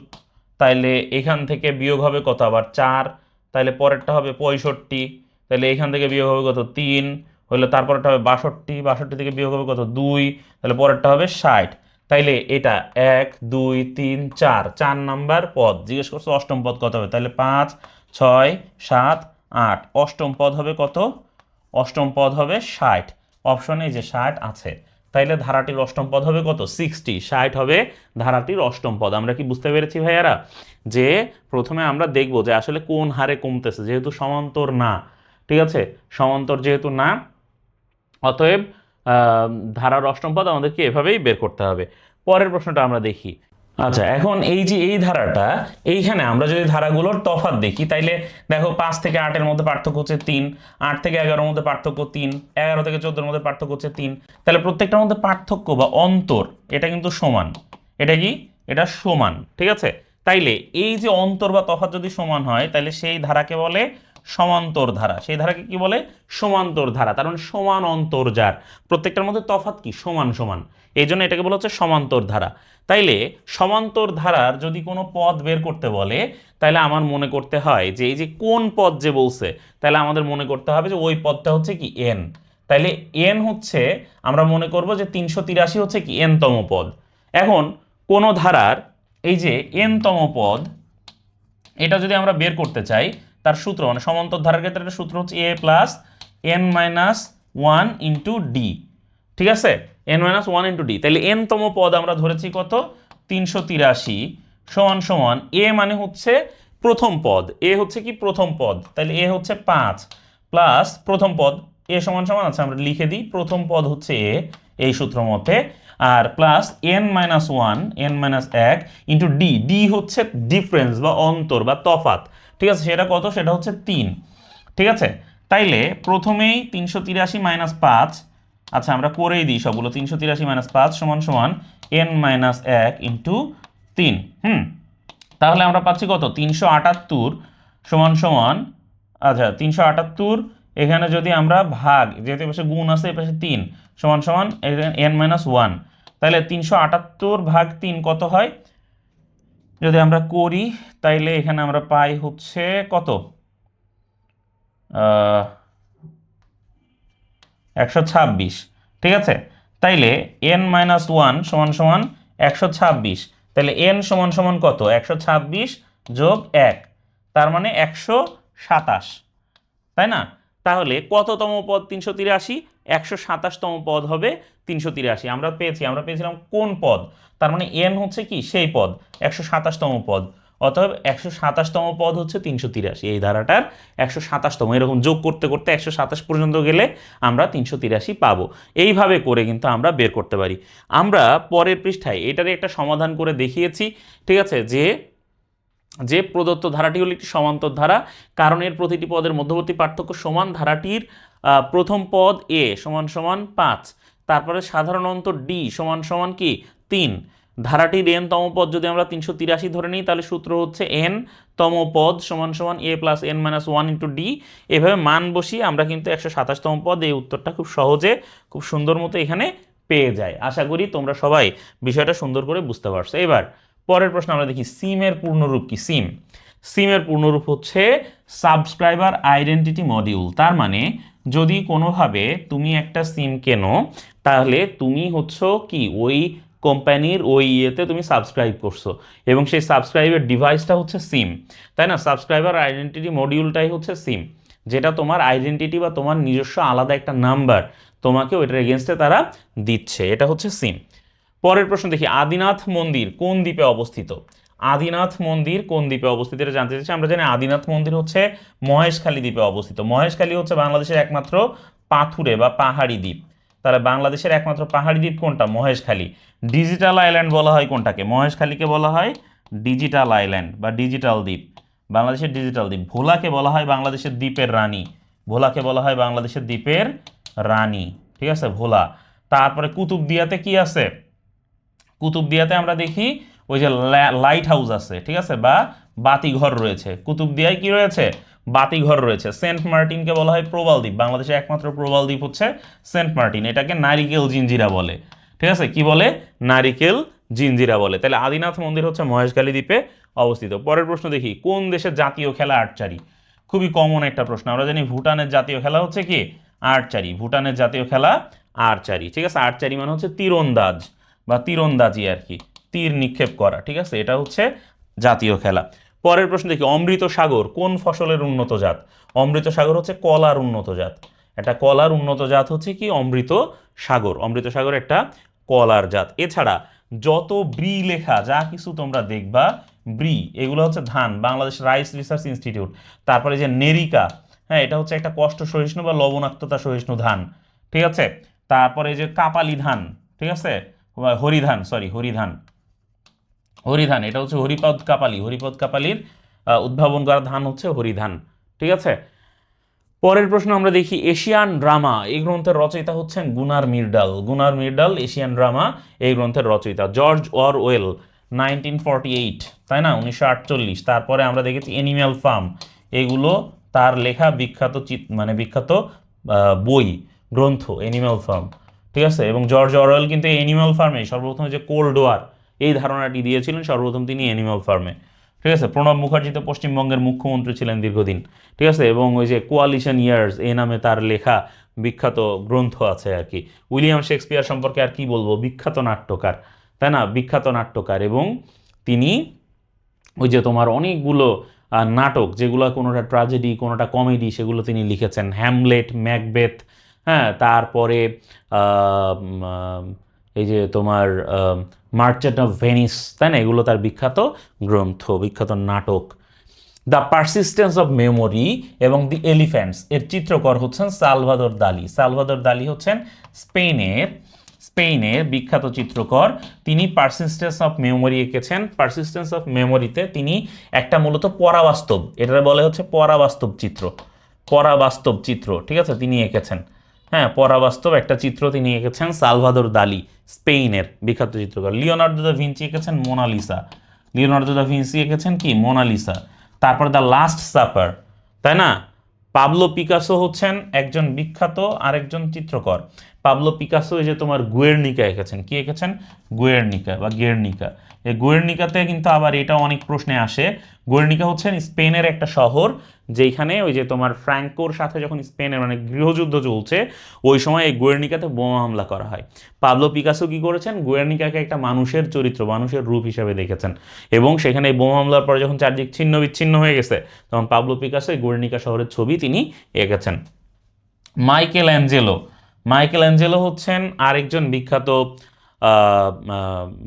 তাইলে এখান থেকে বিয়োগ হবে কত? আবার 4। তাইলে পরেরটা হবে 65। তাহলে এখান থেকে বিয়োগ হবে কত? 3 হইলে তারপরটা হবে 62। 62 থেকে বিয়োগ হবে কত? 2। তাহলে পরেরটা হবে 60। তাইলে এটা 1 2 3 4, 4 নাম্বার পদ। জিজ্ঞেস করছো অষ্টম পদ কত হবে, তাহলে 5 6 7 8, অষ্টম পদ হবে কত? অষ্টম পদ হবে 60। অপশনে যে 60 আছে, তাইলে ধারাটির অষ্টম পদ হবে কত? 60। 60 হবে ধারাটির অষ্টম পদ। আমরা কি বুঝতে পেরেছি ভাইয়ারা? যে প্রথমে আমরা দেখব যে আসলে কোন হারে কমতেছে, যেহেতু সমান্তর না, ঠিক আছে, সমান্তর যেহেতু না, অতএব ধারার অষ্টম পদ আমাদেরকে এভাবেই বের করতে হবে। পরের প্রশ্নটা আমরা দেখি। আচ্ছা, এখন এই যে এই ধারাটা, এইখানে আমরা যদি ধারাগুলোর তফাৎ দেখি, তাইলে দেখো 5 থেকে 8-এর মধ্যে পার্থক্য হচ্ছে 3, 8 থেকে 11-এর মধ্যে পার্থক্য 3, 11 থেকে 14-এর মধ্যে পার্থক্য হচ্ছে 3। তাহলে প্রত্যেকটার মধ্যে পার্থক্য বা অন্তর এটা কিন্তু সমান। এটা কি? এটা সমান, ঠিক আছে। তাইলে এই যে অন্তর বা তফাৎ যদি সমান হয়, তাহলে সেই ধারাকে বলে সমান্তর ধারা। সেই ধারাকে কি বলে? সমান্তর ধারা। তার মানে সমান অন্তর যার, প্রত্যেকটার মধ্যে তফাৎ কি? সমান সমান, এই জন্য এটাকে বলা হচ্ছে সমান্তর ধারা। তাইলে সমান্তর ধারার যদি কোনো পদ বের করতে বলে, তাহলে আমার মনে করতে হয় যে এই যে কোন পদ যে বলছে, তাহলে আমাদের মনে করতে হবে যে ওই পদটা হচ্ছে কি? এন। তাইলে এন হচ্ছে, আমরা মনে করব যে 383 হচ্ছে কি? এন তম পদ। এখন কোন ধারার এই যে এন তম পদ, এটা যদি আমরা বের করতে চাই, তার সূত্র, মানে সমান্তর ধারার ক্ষেত্রে একটা সূত্র হচ্ছে a plus n minus 1 into d, ঠিক আছে, এন মাইনাস 1 ইন্টু ডি। তাহলে এন তম পদ আমরা ধরেছি কত? 383 সমান সমান এ মানে হচ্ছে প্রথম পদ, এ হচ্ছে কি? প্রথম পদ। তাহলে এ হচ্ছে 5 প্লাস প্রথম পদ, এ সমান সমান আছে, আমরা লিখে দিই প্রথম পদ হচ্ছে এ এই সূত্র মতে, আর plus n minus 1, n minus 1 into d, d হচ্ছে ডিফারেন্স বা অন্তর বা তফাৎ, ঠিক আছে, সেটা কত? সেটা হচ্ছে 3, ঠিক আছে। তাইলে প্রথমেই 383 মাইনাস 5, আচ্ছা আমরা করেই দিই সবগুলো, 383 মাইনাস 5 সমান সমান এন মাইনাস 1 ইন্টু 3। তাহলে আমরা পাচ্ছি কত? 378 সমান সমান, আচ্ছা 378, এখানে যদি আমরা ভাগ, যেহেতু পাশে গুণ আছে এ পাশে 3, সমান সমান এন মাইনাস 1, তাহলে 378 ভাগ 3 কত হয়? যদি আমরা করি, তাইলে এখানে আমরা পাই হচ্ছে কত? 126, ঠিক আছে। তাইলে এন মাইনাস 1 সমান সমান 126, তাহলে এন সমান সমান কত? 126 যোগ 1, তার মানে 127, তাই না? তাহলে কততম পদ 383? 127তম পদ হবে 383। আমরা পেয়েছিলাম কোন পদ, তার মানে এন হচ্ছে কি? সেই পদ, 127তম পদ। অতএব 127তম পদ হচ্ছে 383, এই ধারাটার 127তম। এরকম যোগ করতে করতে 127 পর্যন্ত গেলে আমরা 383 পাবো। এইভাবে করে কিন্তু আমরা বের করতে পারি। আমরা পরের পৃষ্ঠায় এটারই একটা সমাধান করে দেখিয়েছি, ঠিক আছে, যে প্রদত্ত ধারাটি হলো একটি সমান্তর ধারা, কারণ এর প্রতিটি পদের মধ্যবর্তী পার্থক্য সমান। ধারাটির প্রথম পদ এ সমান সমান 5, তারপরে সাধারণ অন্তর ডি সমান সমান কি? 3। ধারাটির এন তম পদ যদি আমরা 383 ধরে নিই, তাহলে সূত্র হচ্ছে এন তম পদ সমান সমান a plus n minus 1 into d. এভাবে মান বসিয়ে আমরা কিন্তু 127তম পদ, এই উত্তরটা খুব সহজে, খুব সুন্দর মতো এখানে পেয়ে যাই। আশা করি তোমরা সবাই বিষয়টা সুন্দর করে বুঝতে পারছো। এবার পরের প্রশ্ন আমরা দেখি, সিমের পূর্ণরূপ কি? সিমের পূর্ণরূপ হচ্ছে সাবস্ক্রাইবার আইডেন্টিটি মডিউল। তার মানে যদি কোনোভাবে তুমি একটা সিম কেনো, তাহলে তুমি হচ্ছে কি ওই কোম্পানির ওই ইয়েতে তুমি সাবস্ক্রাইব করছো, এবং সেই সাবস্ক্রাইবের ডিভাইসটা হচ্ছে সিম, তাই না? সাবস্ক্রাইবার আইডেন্টিটি মডিউলটাই হচ্ছে সিম, যেটা তোমার আইডেন্টিটি বা তোমার নিজস্ব আলাদা একটা নাম্বার তোমাকে ওইটার এগেনস্টে তারা দিচ্ছে, এটা হচ্ছে সিম। পরের প্রশ্ন দেখি, আদিনাথ মন্দির কোন দ্বীপে অবস্থিত? আদিনাথ মন্দির কোন দ্বীপে অবস্থিত এটা জানতে চাইছি। আমরা জানি আদিনাথ মন্দির হচ্ছে মহেশখালী দ্বীপে অবস্থিত। মহেশখালী হচ্ছে বাংলাদেশের একমাত্র পাথুরে বা পাহাড়ি দ্বীপ। তাহলে বাংলাদেশের একমাত্র পাহাড়ি দ্বীপ কোনটা? মহেশখালী। ডিজিটাল আইল্যান্ড বলা হয় কোনটাকে? মহেশখালীকে বলা হয় ডিজিটাল আইল্যান্ড বা ডিজিটাল দ্বীপ, বাংলাদেশের ডিজিটাল দ্বীপ। ভোলাকে বলা হয় বাংলাদেশের দ্বীপের রানী, ভোলাকে বলা হয় বাংলাদেশের দ্বীপের রানী, ঠিক আছে, ভোলা। তারপরে কুতুবদিয়াতে কি আছে? কুতুবদিয়াতে আমরা দেখি ওই যে লাইট হাউস আছে, ঠিক আছে, বা বাতিঘর রয়েছে, কুতুবদিয়ায় কি রয়েছে, বাতিঘর রয়েছে। সেন্ট মার্টিনকে বলা হয় প্রবাল দ্বীপ, বাংলাদেশের একমাত্র প্রবাল দ্বীপ হচ্ছে সেন্ট মার্টিন, এটাকে নারিকেল জিঞ্জিরা বলে। ঠিক আছে, কি বলে, নারিকেল জিঞ্জিরা বলে। তাহলে আদিনাথ মন্দির হচ্ছে মহেশখালী দ্বীপে অবস্থিত। পরের প্রশ্ন দেখি, কোন দেশের জাতীয় খেলা আর্চারি? খুবই কমন একটা প্রশ্ন, আমরা জানি ভুটানের জাতীয় খেলা হচ্ছে কি, আর্চারি। ভুটানের জাতীয় খেলা আর্চারি। ঠিক আছে, আর্চারি মানে হচ্ছে তীরন্দাজ বা তীরন্দাজি আর কি, তীর নিক্ষেপ করা। ঠিক আছে, এটা হচ্ছে জাতীয় খেলা। পরের প্রশ্ন দেখি, অমৃত সাগর কোন ফসলের উন্নত জাত? অমৃত সাগর হচ্ছে কলার উন্নত জাত। একটা কলার উন্নত জাত হচ্ছে কি অমৃত সাগর। অমৃত সাগর একটা কলার জাত। এছাড়া যত ব্রি লেখা যা কিছু তোমরা দেখবা, ব্রি এগুলো হচ্ছে ধান, বাংলাদেশ রাইস রিসার্চ ইনস্টিটিউট। তারপরে যে নেরিকা, হ্যাঁ এটা হচ্ছে একটা কষ্ট সহিষ্ণু বা লবণাক্ততা সহিষ্ণু ধান। ঠিক আছে, তারপরে যে কাপালি ধান, ঠিক আছে, হরিধান, সরি হরিধান, হরিধান এটা হচ্ছে হরিপদ কাপালি, হরিপদ কাপালির উদ্ভাবন করা ধান হচ্ছে হরিধান। ঠিক আছে, পরের প্রশ্ন আমরা দেখি, এশিয়ান ড্রামা এই গ্রন্থের রচয়িতা হচ্ছেন গুনার মির্ডাল। গুনার মির্ডাল এশিয়ান ড্রামা এই গ্রন্থের রচয়িতা। জর্জ অরওয়েল 1948, তাই না, 1948। তারপরে আমরা দেখেছি অ্যানিম্যাল ফার্ম, এগুলো তার লেখা বিখ্যাত মানে বিখ্যাত বই গ্রন্থ অ্যানিম্যাল ফার্ম। ঠিক আছে, এবং জর্জ অরওয়েল কিন্তু অ্যানিম্যাল ফার্মে সর্বপ্রথম যে কোল্ড ওয়ার এই ধারণাটি দিয়েছিলেন সর্বপ্রথম তিনি অ্যানিম্যাল ফার্মে। ঠিক আছে, প্রণব মুখার্জি তো পশ্চিমবঙ্গের মুখ্যমন্ত্রী ছিলেন দীর্ঘদিন। ঠিক আছে, এবং ওই যে কোয়ালিশন ইয়ার্স এই নামে তার লেখা বিখ্যাত গ্রন্থ আছে আর কি। উইলিয়াম শেক্সপিয়ার সম্পর্কে আর কি বলবো, বিখ্যাত নাট্যকার, তাই না, বিখ্যাত নাট্যকার। এবং তিনি ওই যে তোমার অনেকগুলো নাটক, যেগুলো কোনোটা ট্র্যাজেডি কোনোটা কমেডি, সেগুলো তিনি লিখেছেন। হ্যামলেট, ম্যাকবেথ, হ্যাঁ, তারপরে এই যে তোমার মার্চেন্ট অফ ভেনিস, তাই না, এগুলো তার বিখ্যাত গ্রন্থ, বিখ্যাত নাটক। দ্য পারসিস্টেন্স অফ মেমোরি এবং দি এলিফ্যান্টস এর চিত্রকর হচ্ছেন সালভাদর দালি। সালভাদর দালি হচ্ছেন স্পেনের বিখ্যাত চিত্রকর। তিনি পারসিস্টেন্স অফ মেমোরি এঁকেছেন। পারসিস্টেন্স অফ মেমোরিতে তিনি একটা মূলত পরাবাস্তব, এটা বলে হচ্ছে পরাবাস্তব চিত্র, পরাবাস্তব চিত্র, ঠিক আছে, তিনি এঁকেছেন। হ্যাঁ, পরাবাস্তব একটা চিত্র তিনি এঁকেছেন, সালভাদর দালি স্পেনের বিখ্যাত চিত্রকর। লিওনার্দো দা ভিঞ্চি এঁকেছেন মোনালিসা। লিওনার্দো দা ভিঞ্চি এঁকেছেন কি, মোনালিসা। তারপর দ্য লাস্ট সাপার, তাই না। পাবলো পিকাসো হচ্ছেন একজন বিখ্যাত আরেকজন চিত্রকর। পাবলো পিকাসো এই যে তোমার গুয়ের্নিকা এঁকেছেন, কি এঁকেছেন, গুয়ের্নিকা বা গের্নিকা। এই গুয়ের্নিকাতে কিন্তু আবার এটা অনেক প্রশ্নে আসে। গুয়ের্নিকা হচ্ছেন স্পেনের একটা শহর, যেখানে ওই যে তোমার ফ্রাঙ্কোর সাথে যখন স্পেনের মানে গৃহযুদ্ধ চলছে, ওই সময় এই গুয়ের্নিকাতে বোমা হামলা করা হয়। পাবলো পিকাসো কি করেছেন, গুয়ের্নিকাকে একটা মানুষের চরিত্র, মানুষের রূপ হিসেবে দেখেছেন। এবং সেখানে এই বোমা হামলার পরে যখন চারদিক ছিন্ন বিচ্ছিন্ন হয়ে গেছে, তখন পাবলো পিকাসো এই গুয়ের্নিকা শহরের ছবি তিনি এঁকেছেন। মাইকেল অ্যাঞ্জেলো হচ্ছেন আরেকজন বিখ্যাত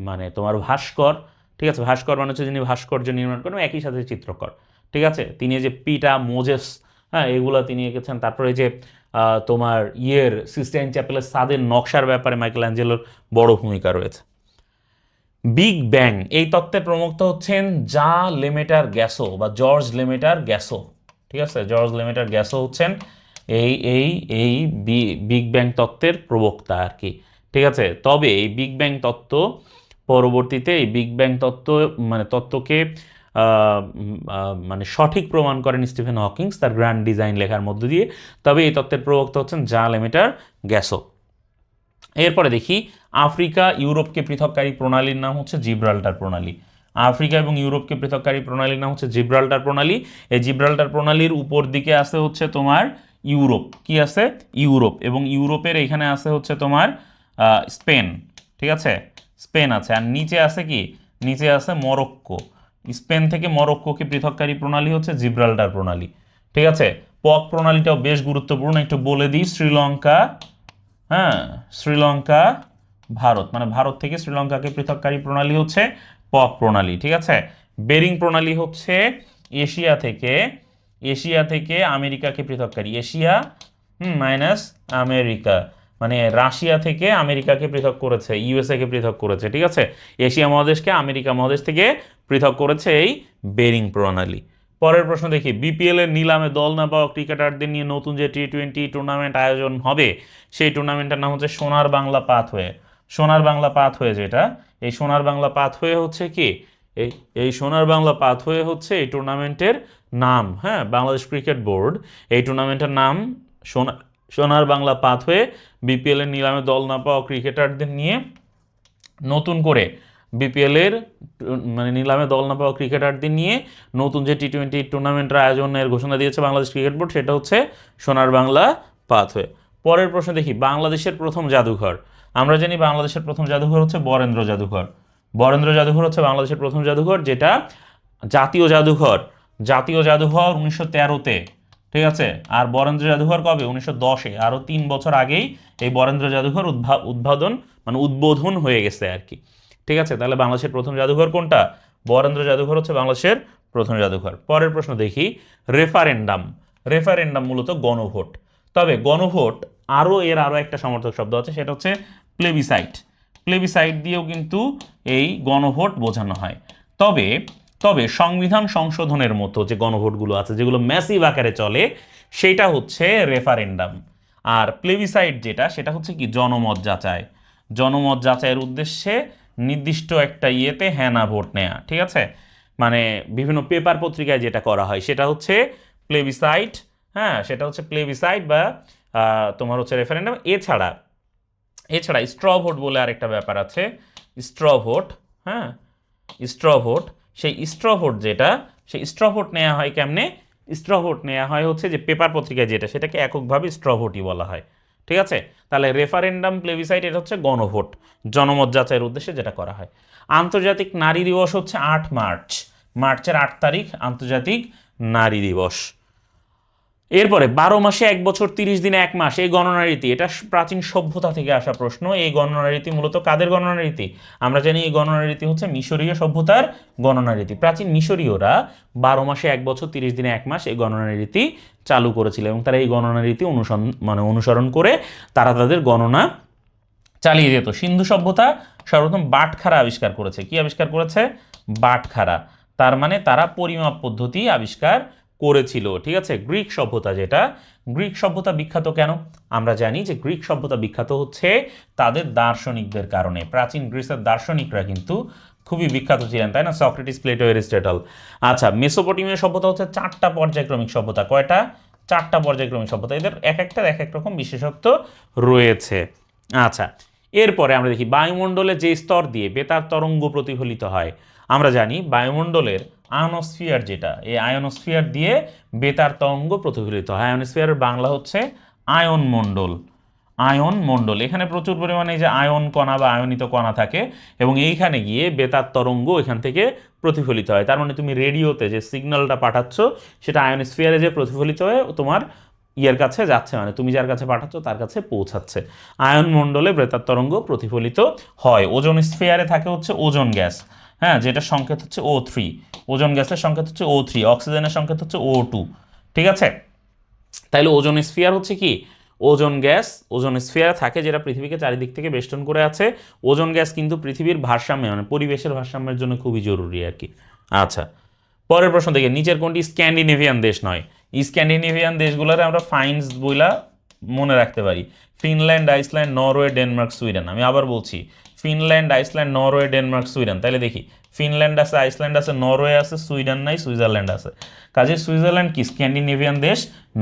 মানে তোমার ভাস্কর। ঠিক আছে, ভাস্কর মানে হচ্ছে যিনি ভাস্কর্য নির্মাণ করেন, একই সাথে চিত্রকর। ঠিক আছে, তিনি যে পিটা মোজেস, হ্যাঁ, এগুলো তিনি এঁকেছেন। তারপরে যে তোমার সিস্টাইন চ্যাপেলের ছাদের নকশার ব্যাপারে মাইকেল অ্যাঞ্জেলোর বড় ভূমিকা রয়েছে। বিগ ব্যাং এই তত্ত্বের প্রবক্তা হচ্ছেন জা লেমেটার গ্যাসো বা জর্জ লেমেটার গ্যাসো। ঠিক আছে, জর্জ লেমেটার গ্যাসো হচ্ছেন এই এই এই বিগ ব্যাং তত্ত্বের প্রবক্তা আর কি। ঠিক আছে, তবে এই বিগ ব্যাং তত্ত্ব পরবর্তীতে এই বিগ ব্যাং তত্ত্বকে মানে সঠিক প্রমাণ করেন স্টিফেন হকিংস তার গ্র্যান্ড ডিজাইন লেখার মধ্য দিয়ে। তবে এই তত্ত্বের প্রবক্তা হচ্ছেন জা লেমেটার গ্যাসো। এরপরে দেখি, আফ্রিকা ইউরোপকে পৃথককারী প্রণালীর নাম হচ্ছে জিব্রাল্টার প্রণালী। আফ্রিকা এবং ইউরোপকে পৃথককারী প্রণালীর নাম হচ্ছে জিব্রাল্টার প্রণালী। এই জিব্রাল্টার প্রণালীর উপর দিকে আছে হচ্ছে তোমার ইউরোপ, কি আছে, ইউরোপ, এবং ইউরোপের এখানে আছে হচ্ছে তোমার স্পেন। ঠিক আছে, স্পেন আছে, আর নিচে আছে কি, নিচে আছে মরক্কো। স্পেন থেকে মরক্কোকে পৃথককারী প্রণালী হচ্ছে জিব্রাল্টার প্রণালী। ঠিক আছে, পক প্রণালীটাও বেশ গুরুত্বপূর্ণ, একটু বলে দিই। শ্রীলঙ্কা, হ্যাঁ, শ্রীলঙ্কা ভারত, মানে ভারত থেকে শ্রীলঙ্কাকে পৃথককারী প্রণালী হচ্ছে পক প্রণালী। ঠিক আছে, বেরিং প্রণালী হচ্ছে এশিয়া থেকে আমেরিকাকে পৃথককারী, এশিয়া মাইনাস আমেরিকা, মানে রাশিয়া থেকে আমেরিকাকে পৃথক করেছে, ইউএসএ কে পৃথক করেছে। ঠিক আছে, এশিয়া মহাদেশকে আমেরিকা মহাদেশ থেকে পৃথক করেছে এই বেরিং প্রণালী। পরের প্রশ্ন দেখি, বিপিএল এর নিলামে দল না পাওয়া ক্রিকেটারদের নিয়ে নতুন যে টি20 টুর্নামেন্ট আয়োজন হবে, সেই টুর্নামেন্টের নাম হচ্ছে সোনার বাংলা পাথওয়ে। সোনার বাংলা পাথওয়ে যেটা, এই সোনার বাংলা পাথওয়ে হচ্ছে কি, এই এই সোনার বাংলা পাথওয়ে হচ্ছে এই টুর্নামেন্টের নাম, হ্যাঁ, বাংলাদেশ ক্রিকেট বোর্ড এই টুর্নামেন্টের নাম সোনার বাংলা পাথওয়ে। বিপিএল এর নিলামে দল না পাওয়া ক্রিকেটারদের নিয়ে নতুন করে বিপিএলের মানে নিলামে দল না পাওয়া ক্রিকেটারদের নিয়ে নতুন যে টি-20 টুর্নামেন্টের আয়োজনের ঘোষণা দিয়েছে বাংলাদেশ ক্রিকেট বোর্ড, সেটা হচ্ছে সোনার বাংলা পাথওয়ে। পরের প্রশ্ন দেখি, বাংলাদেশের প্রথম জাদুঘর। আমরা জানি বাংলাদেশের প্রথম জাদুঘর হচ্ছে বরেন্দ্র জাদুঘর। বরেন্দ্র জাদুঘর হচ্ছে বাংলাদেশের প্রথম জাদুঘর, যেটা জাতীয় জাদুঘর। জাতীয় জাদুঘর 1913-তে, ঠিক আছে। আর বরেন্দ্র জাদুঘর কবে? 1910-এ, আরও 3 বছর আগেই এই বরেন্দ্র জাদুঘর উদ্বোধন হয়ে গেছে আর কি, ঠিক আছে। তাহলে বাংলাদেশের প্রথম জাদুঘর কোনটা? বরেন্দ্র জাদুঘর হচ্ছে বাংলাদেশের প্রথম জাদুঘর। পরের প্রশ্ন দেখি, রেফারেন্ডাম। রেফারেন্ডাম মূলত গণভোট, তবে গণভোট আরও একটা সমর্থক শব্দ আছে, সেটা হচ্ছে প্লেবিসাইট। প্লেবিসাইট দিয়েও কিন্তু এই গণভোট বোঝানো হয়। তবে তবে সংবিধান সংশোধনের মতো যে গণভোটগুলো আছে, যেগুলো ম্যাসিভ আকারে চলে, সেটা হচ্ছে রেফারেন্ডাম। আর প্লেবিসাইট যেটা, সেটা হচ্ছে কি জনমত যাচাই। জনমত যাচাইয়ের উদ্দেশ্যে নির্দিষ্ট একটা ইয়েতে হ্যাঁ না ভোট নেওয়া, ঠিক আছে। মানে বিভিন্ন পেপার পত্রিকায় যেটা করা হয় সেটা হচ্ছে প্লেবিসাইট, হ্যাঁ, সেটা হচ্ছে প্লেবিসাইট বা তোমার হচ্ছে রেফারেন্ডাম। এছাড়া স্ট্র ভোট বলে আরেকটা ব্যাপার আছে, স্ট্র ভোট, হ্যাঁ, স্ট্র ভোট। সেই স্ট্র ভোট যেটা, সেই স্ট্র ভোট নেওয়া হয় কেমনে? স্ট্র ভোট নেওয়া হয় হচ্ছে যে পেপার পত্রিকায় যেটা, সেটাকে এককভাবে স্ট্র ভোটই বলা হয়, ঠিক আছে। তাহলে রেফারেন্ডাম, প্লেবিসাইট এটা হচ্ছে গণভোট, জনমত যাচাইয়ের উদ্দেশ্যে যেটা করা হয়। আন্তর্জাতিক নারী দিবস হচ্ছে 8 মার্চ, মার্চের 8 তারিখ আন্তর্জাতিক নারী দিবস। এরপরে 12 মাসে 1 বছর 30 দিনে 1 মাস, এই গণনা রীতি, এটা প্রাচীন সভ্যতা থেকে আসা প্রশ্ন। এই গণনা রীতি মূলত কাদের গণনা রীতি? আমরা জানি এই গণনা রীতি হচ্ছে মিশরীয় সভ্যতার গণনা রীতি। প্রাচীন মিশরীয়রা 12 মাসে 1 বছর 30 দিনে 1 মাস এই গণনা রীতি চালু করেছিল, এবং তারা এই গণনা রীতি অনুসরণ করে তারা তাদের গণনা চালিয়ে যেত। সিন্ধু সভ্যতা সর্বপ্রথম বাটখারা আবিষ্কার করেছে। কি আবিষ্কার করেছে? বাটখারা। তার মানে তারা পরিমাপ পদ্ধতি আবিষ্কার করেছিল, ঠিক আছে। গ্রিক সভ্যতা যেটা, গ্রিক সভ্যতা বিখ্যাত কেন? আমরা জানি যে গ্রিক সভ্যতা বিখ্যাত হচ্ছে তাদের দার্শনিকদের কারণে। প্রাচীন গ্রিসের দার্শনিকরা কিন্তু খুবই বিখ্যাত ছিলেন, তাই না? Socrates, Plato, Aristotle. আচ্ছা, মেসোপটেমিয়া সভ্যতা হচ্ছে 4টা পর্যায়ক্রমিক সভ্যতা। কয়টা? 4টা পর্যায়ক্রমিক সভ্যতা। এদের এক একটার এক এক রকম বিশেষত্ব রয়েছে। আচ্ছা, এরপরে আমরা দেখি বায়ুমণ্ডলে যে স্তর দিয়ে বেতার তরঙ্গ প্রতিফলিত হয়। আমরা জানি বায়ুমণ্ডলের আয়নোস্ফিয়ার যেটা, এই আয়নোস্ফিয়ার দিয়ে বেতার তরঙ্গ প্রতিফলিত হয়। আয়নোস্ফিয়ারের বাংলা হচ্ছে আয়ন মণ্ডল। আয়ন মণ্ডল, এখানে প্রচুর পরিমাণে যে আয়ন কণা বা আয়নিত কণা থাকে, এবং এইখানে গিয়ে বেতার তরঙ্গ এখান থেকে প্রতিফলিত হয়। তার মানে তুমি রেডিওতে যে সিগন্যালটা পাঠাচ্ছ, সেটা আয়নোস্ফিয়ারে যে প্রতিফলিত হয়ে তোমার ইয়ের কাছে যাচ্ছে, মানে তুমি যার কাছে পাঠাচ্ছ তার কাছে পৌঁছাচ্ছে। আয়ন মণ্ডলে বেতার তরঙ্গ প্রতিফলিত হয়। ওজোন স্ফিয়ারে থাকে হচ্ছে ওজোন গ্যাস, হ্যাঁ, যেটা সংকেত হচ্ছে O3। ওজোন গ্যাসের সংকেত হচ্ছে O3, অক্সিজেনের সংকেত হচ্ছে O2, ঠিক আছে। তাইলে ওজোন স্ফিয়ার হচ্ছে কি? ওজোন গ্যাস ওজোন স্ফিয়ারে থাকে, যেটা পৃথিবীকে চারিদিক থেকে বেষ্টন করে আছে। ওজোন গ্যাস কিন্তু পৃথিবীর ভারসাম্য, মানে পরিবেশের ভারসাম্যের জন্য খুবই জরুরি আর কি। আচ্ছা, পরের প্রশ্ন দেখে, নিচের কোনটি স্ক্যান্ডিনেভিয়ান দেশ নয়? স্ক্যান্ডিনেভিয়ান দেশগুলোরে আমরা ফাইন্স বইলা মনে রাখতে পারি। Finland, Iceland, Norway, Denmark, Sweden. আমি আবার বলছি, Finland, Iceland, Norway, Denmark, Sweden. তাহলে দেখি, ফিনল্যান্ড আছে, আইসল্যান্ড আছে, নরওয়ে আছে, সুইডেন নাই, সুইজারল্যান্ড আছে। কাজে সুইজারল্যান্ড কি স্ক্যান্ডিনেভিয়ান দেশ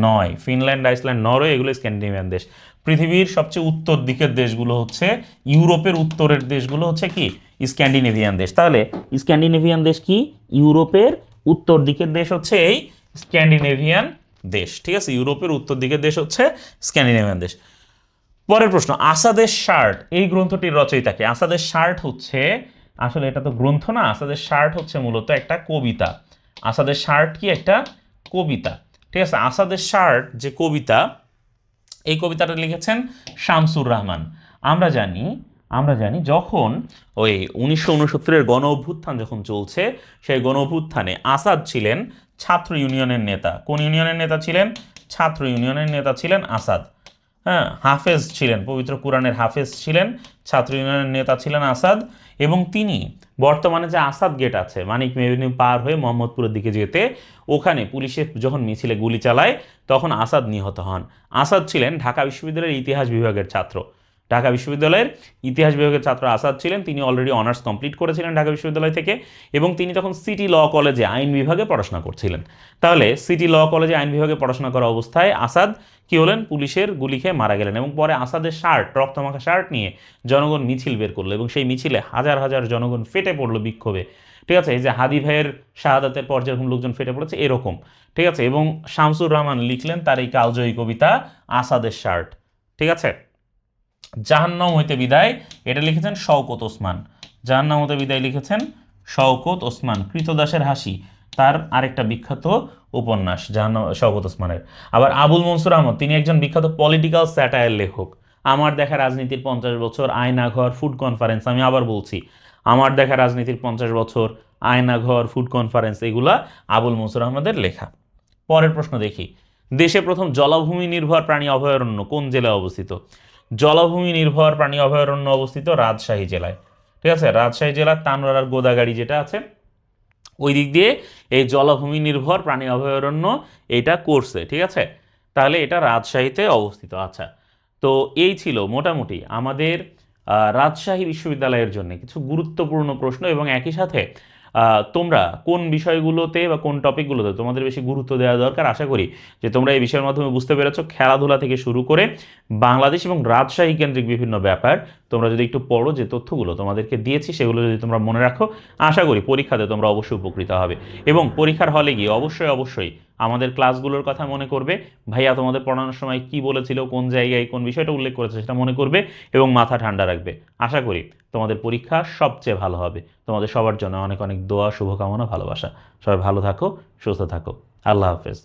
নয়। ফিনল্যান্ড, আইসল্যান্ড, নরওয়ে এগুলো স্ক্যান্ডিনেভিয়ান দেশ। পৃথিবীর সবচেয়ে উত্তর দিকের দেশগুলো হচ্ছে, ইউরোপের উত্তরের দেশগুলো হচ্ছে কি স্ক্যান্ডিনেভিয়ান দেশ। তাহলে স্ক্যান্ডিনেভিয়ান দেশ কি? ইউরোপের উত্তর দিকের দেশ হচ্ছে এই স্ক্যান্ডিনেভিয়ান দেশ, ঠিক আছে। ইউরোপের উত্তর দিকের দেশ হচ্ছে স্ক্যান্ডিনেভিয়ান দেশ। পরের প্রশ্ন, আসাদের শার্ট এই গ্রন্থটির রচয়িতা কে? আসাদের শার্ট হচ্ছে, আসলে এটা তো গ্রন্থ না, আসাদের শার্ট হচ্ছে মূলত একটা কবিতা। আসাদের শার্ট কি? একটা কবিতা, ঠিক আছে। আসাদের শার্ট যে কবিতা, এই কবিতাটা লিখেছেন শামসুর রহমান। আমরা জানি যখন ওই 1969-এর গণ অভ্যুত্থান যখন চলছে, সেই গণ অভ্যুত্থানে আসাদ ছিলেন ছাত্র ইউনিয়নের নেতা। কোন ইউনিয়নের নেতা ছিলেন? ছাত্র ইউনিয়নের নেতা ছিলেন আসাদ। হ্যাঁ, হাফেজ ছিলেন, পবিত্র কোরআনের হাফেজ ছিলেন, ছাত্র ইউনিয়নের নেতা ছিলেন আসাদ। এবং তিনি বর্তমানে যে আসাদ গেট আছে, মানিক মেভিনিউ পার হয়ে মোহাম্মদপুরের দিকে যেতে, ওখানে পুলিশের যখন মিছিলে গুলি চালায়, তখন আসাদ নিহত হন। আসাদ ছিলেন ঢাকা বিশ্ববিদ্যালয়ের ইতিহাস বিভাগের ছাত্র। ঢাকা বিশ্ববিদ্যালয়ের ইতিহাস বিভাগের ছাত্র আসাদ ছিলেন, তিনি অলরেডি অনার্স কমপ্লিট করেছিলেন ঢাকা বিশ্ববিদ্যালয় থেকে, এবং তিনি তখন সিটি ল কলেজে আইন বিভাগে পড়াশোনা করছিলেন। তাহলে সিটি ল কলেজে আইন বিভাগে পড়াশোনা করা অবস্থায় আসাদ কি হলেন, পুলিশের গুলি খেয়ে মারা গেলেন, এবং পরে আসাদের শার্ট, রক্তমাখা শার্ট নিয়ে জনগণ মিছিল বের করলো, এবং সেই মিছিলে হাজার হাজার জনগণ ফেটে পড়লো বিক্ষোভে। ঠিক আছে, এই যে হাদি ভাইয়ের শাহাদাতের পর যেরকম লোকজন ফেটে পড়েছে এরকম। ঠিক আছে, এবং শামসুর রহমান লিখলেন তার এই কালজয়ী কবিতা আসাদের শার্ট। ঠিক আছে, জাহান্নাম হইতে বিদায়, এটা লিখেছেন শওকত ওসমান। জাহান্নাম হইতে বিদায় লিখেছেন শওকত ওসমান। কৃতদাসের হাসি তার আরেকটা বিখ্যাত উপন্যাস শওকত ওসমানের। আবার আবুল মনসুর আহমদ, তিনি একজন বিখ্যাত পলিটিক্যাল স্যাটায়ার লেখক। আমার দেখা রাজনীতির 50 বছর, আয়নাঘর, ফুড কনফারেন্স, আমি আবার বলছি, আমার দেখা রাজনীতির 50 বছর, আয়নাঘর, ফুড কনফারেন্স, এগুলা আবুল মনসুর আহমদের লেখা। পরের প্রশ্ন দেখি, দেশে প্রথম জলাভূমি নির্ভর প্রাণী অভয়ারণ্য কোন জেলায় অবস্থিত? জলাভূমি নির্ভর প্রাণী অভয়ারণ্য অবস্থিত রাজশাহী জেলায়। ঠিক আছে, রাজশাহী জেলার তানোয়ারার গোদাগাড়ি যেটা আছে ওই দিক দিয়ে এই জলাভূমি নির্ভর প্রাণী অভয়ারণ্য এটা করছে। ঠিক আছে, তাহলে এটা রাজশাহীতে অবস্থিত। আচ্ছা, তো এই ছিল মোটামুটি আমাদের রাজশাহী বিশ্ববিদ্যালয়ের জন্য কিছু গুরুত্বপূর্ণ প্রশ্ন, এবং একই সাথে তোমরা কোন বিষয়গুলোতে বা কোন টপিকগুলোতে তোমাদের বেশি গুরুত্ব দেওয়া দরকার, আশা করি যে তোমরা এই বিষয়ের মাধ্যমে বুঝতে পেরেছো। খেলাধুলা থেকে শুরু করে বাংলাদেশ এবং রাজশাহী কেন্দ্রিক বিভিন্ন ব্যাপার তোমরা যদি একটু পড়ো, যে তথ্যগুলো তোমাদেরকে দিয়েছি সেগুলো যদি তোমরা মনে রাখো, আশা করি পরীক্ষাতে তোমরা অবশ্যই উপকৃত হবে। এবং পরীক্ষার হলে গিয়ে অবশ্যই আমাদের ক্লাসগুলোর কথা মনে করবে, ভাইয়া তোমাদের পড়ানোর সময় কি বলেছিল, কোন জায়গায় কোন বিষয়টা উল্লেখ করেছে সেটা মনে করবে, এবং মাথা ঠান্ডা রাখবে। আশা করি তোমাদের পরীক্ষা সবচেয়ে ভালো হবে। তোমাদের সবার জন্য অনেক অনেক দোয়া, শুভকামনা, ভালোবাসা। সবাই ভালো থাকো, সুস্থ থাকো। আল্লাহ হাফেজ।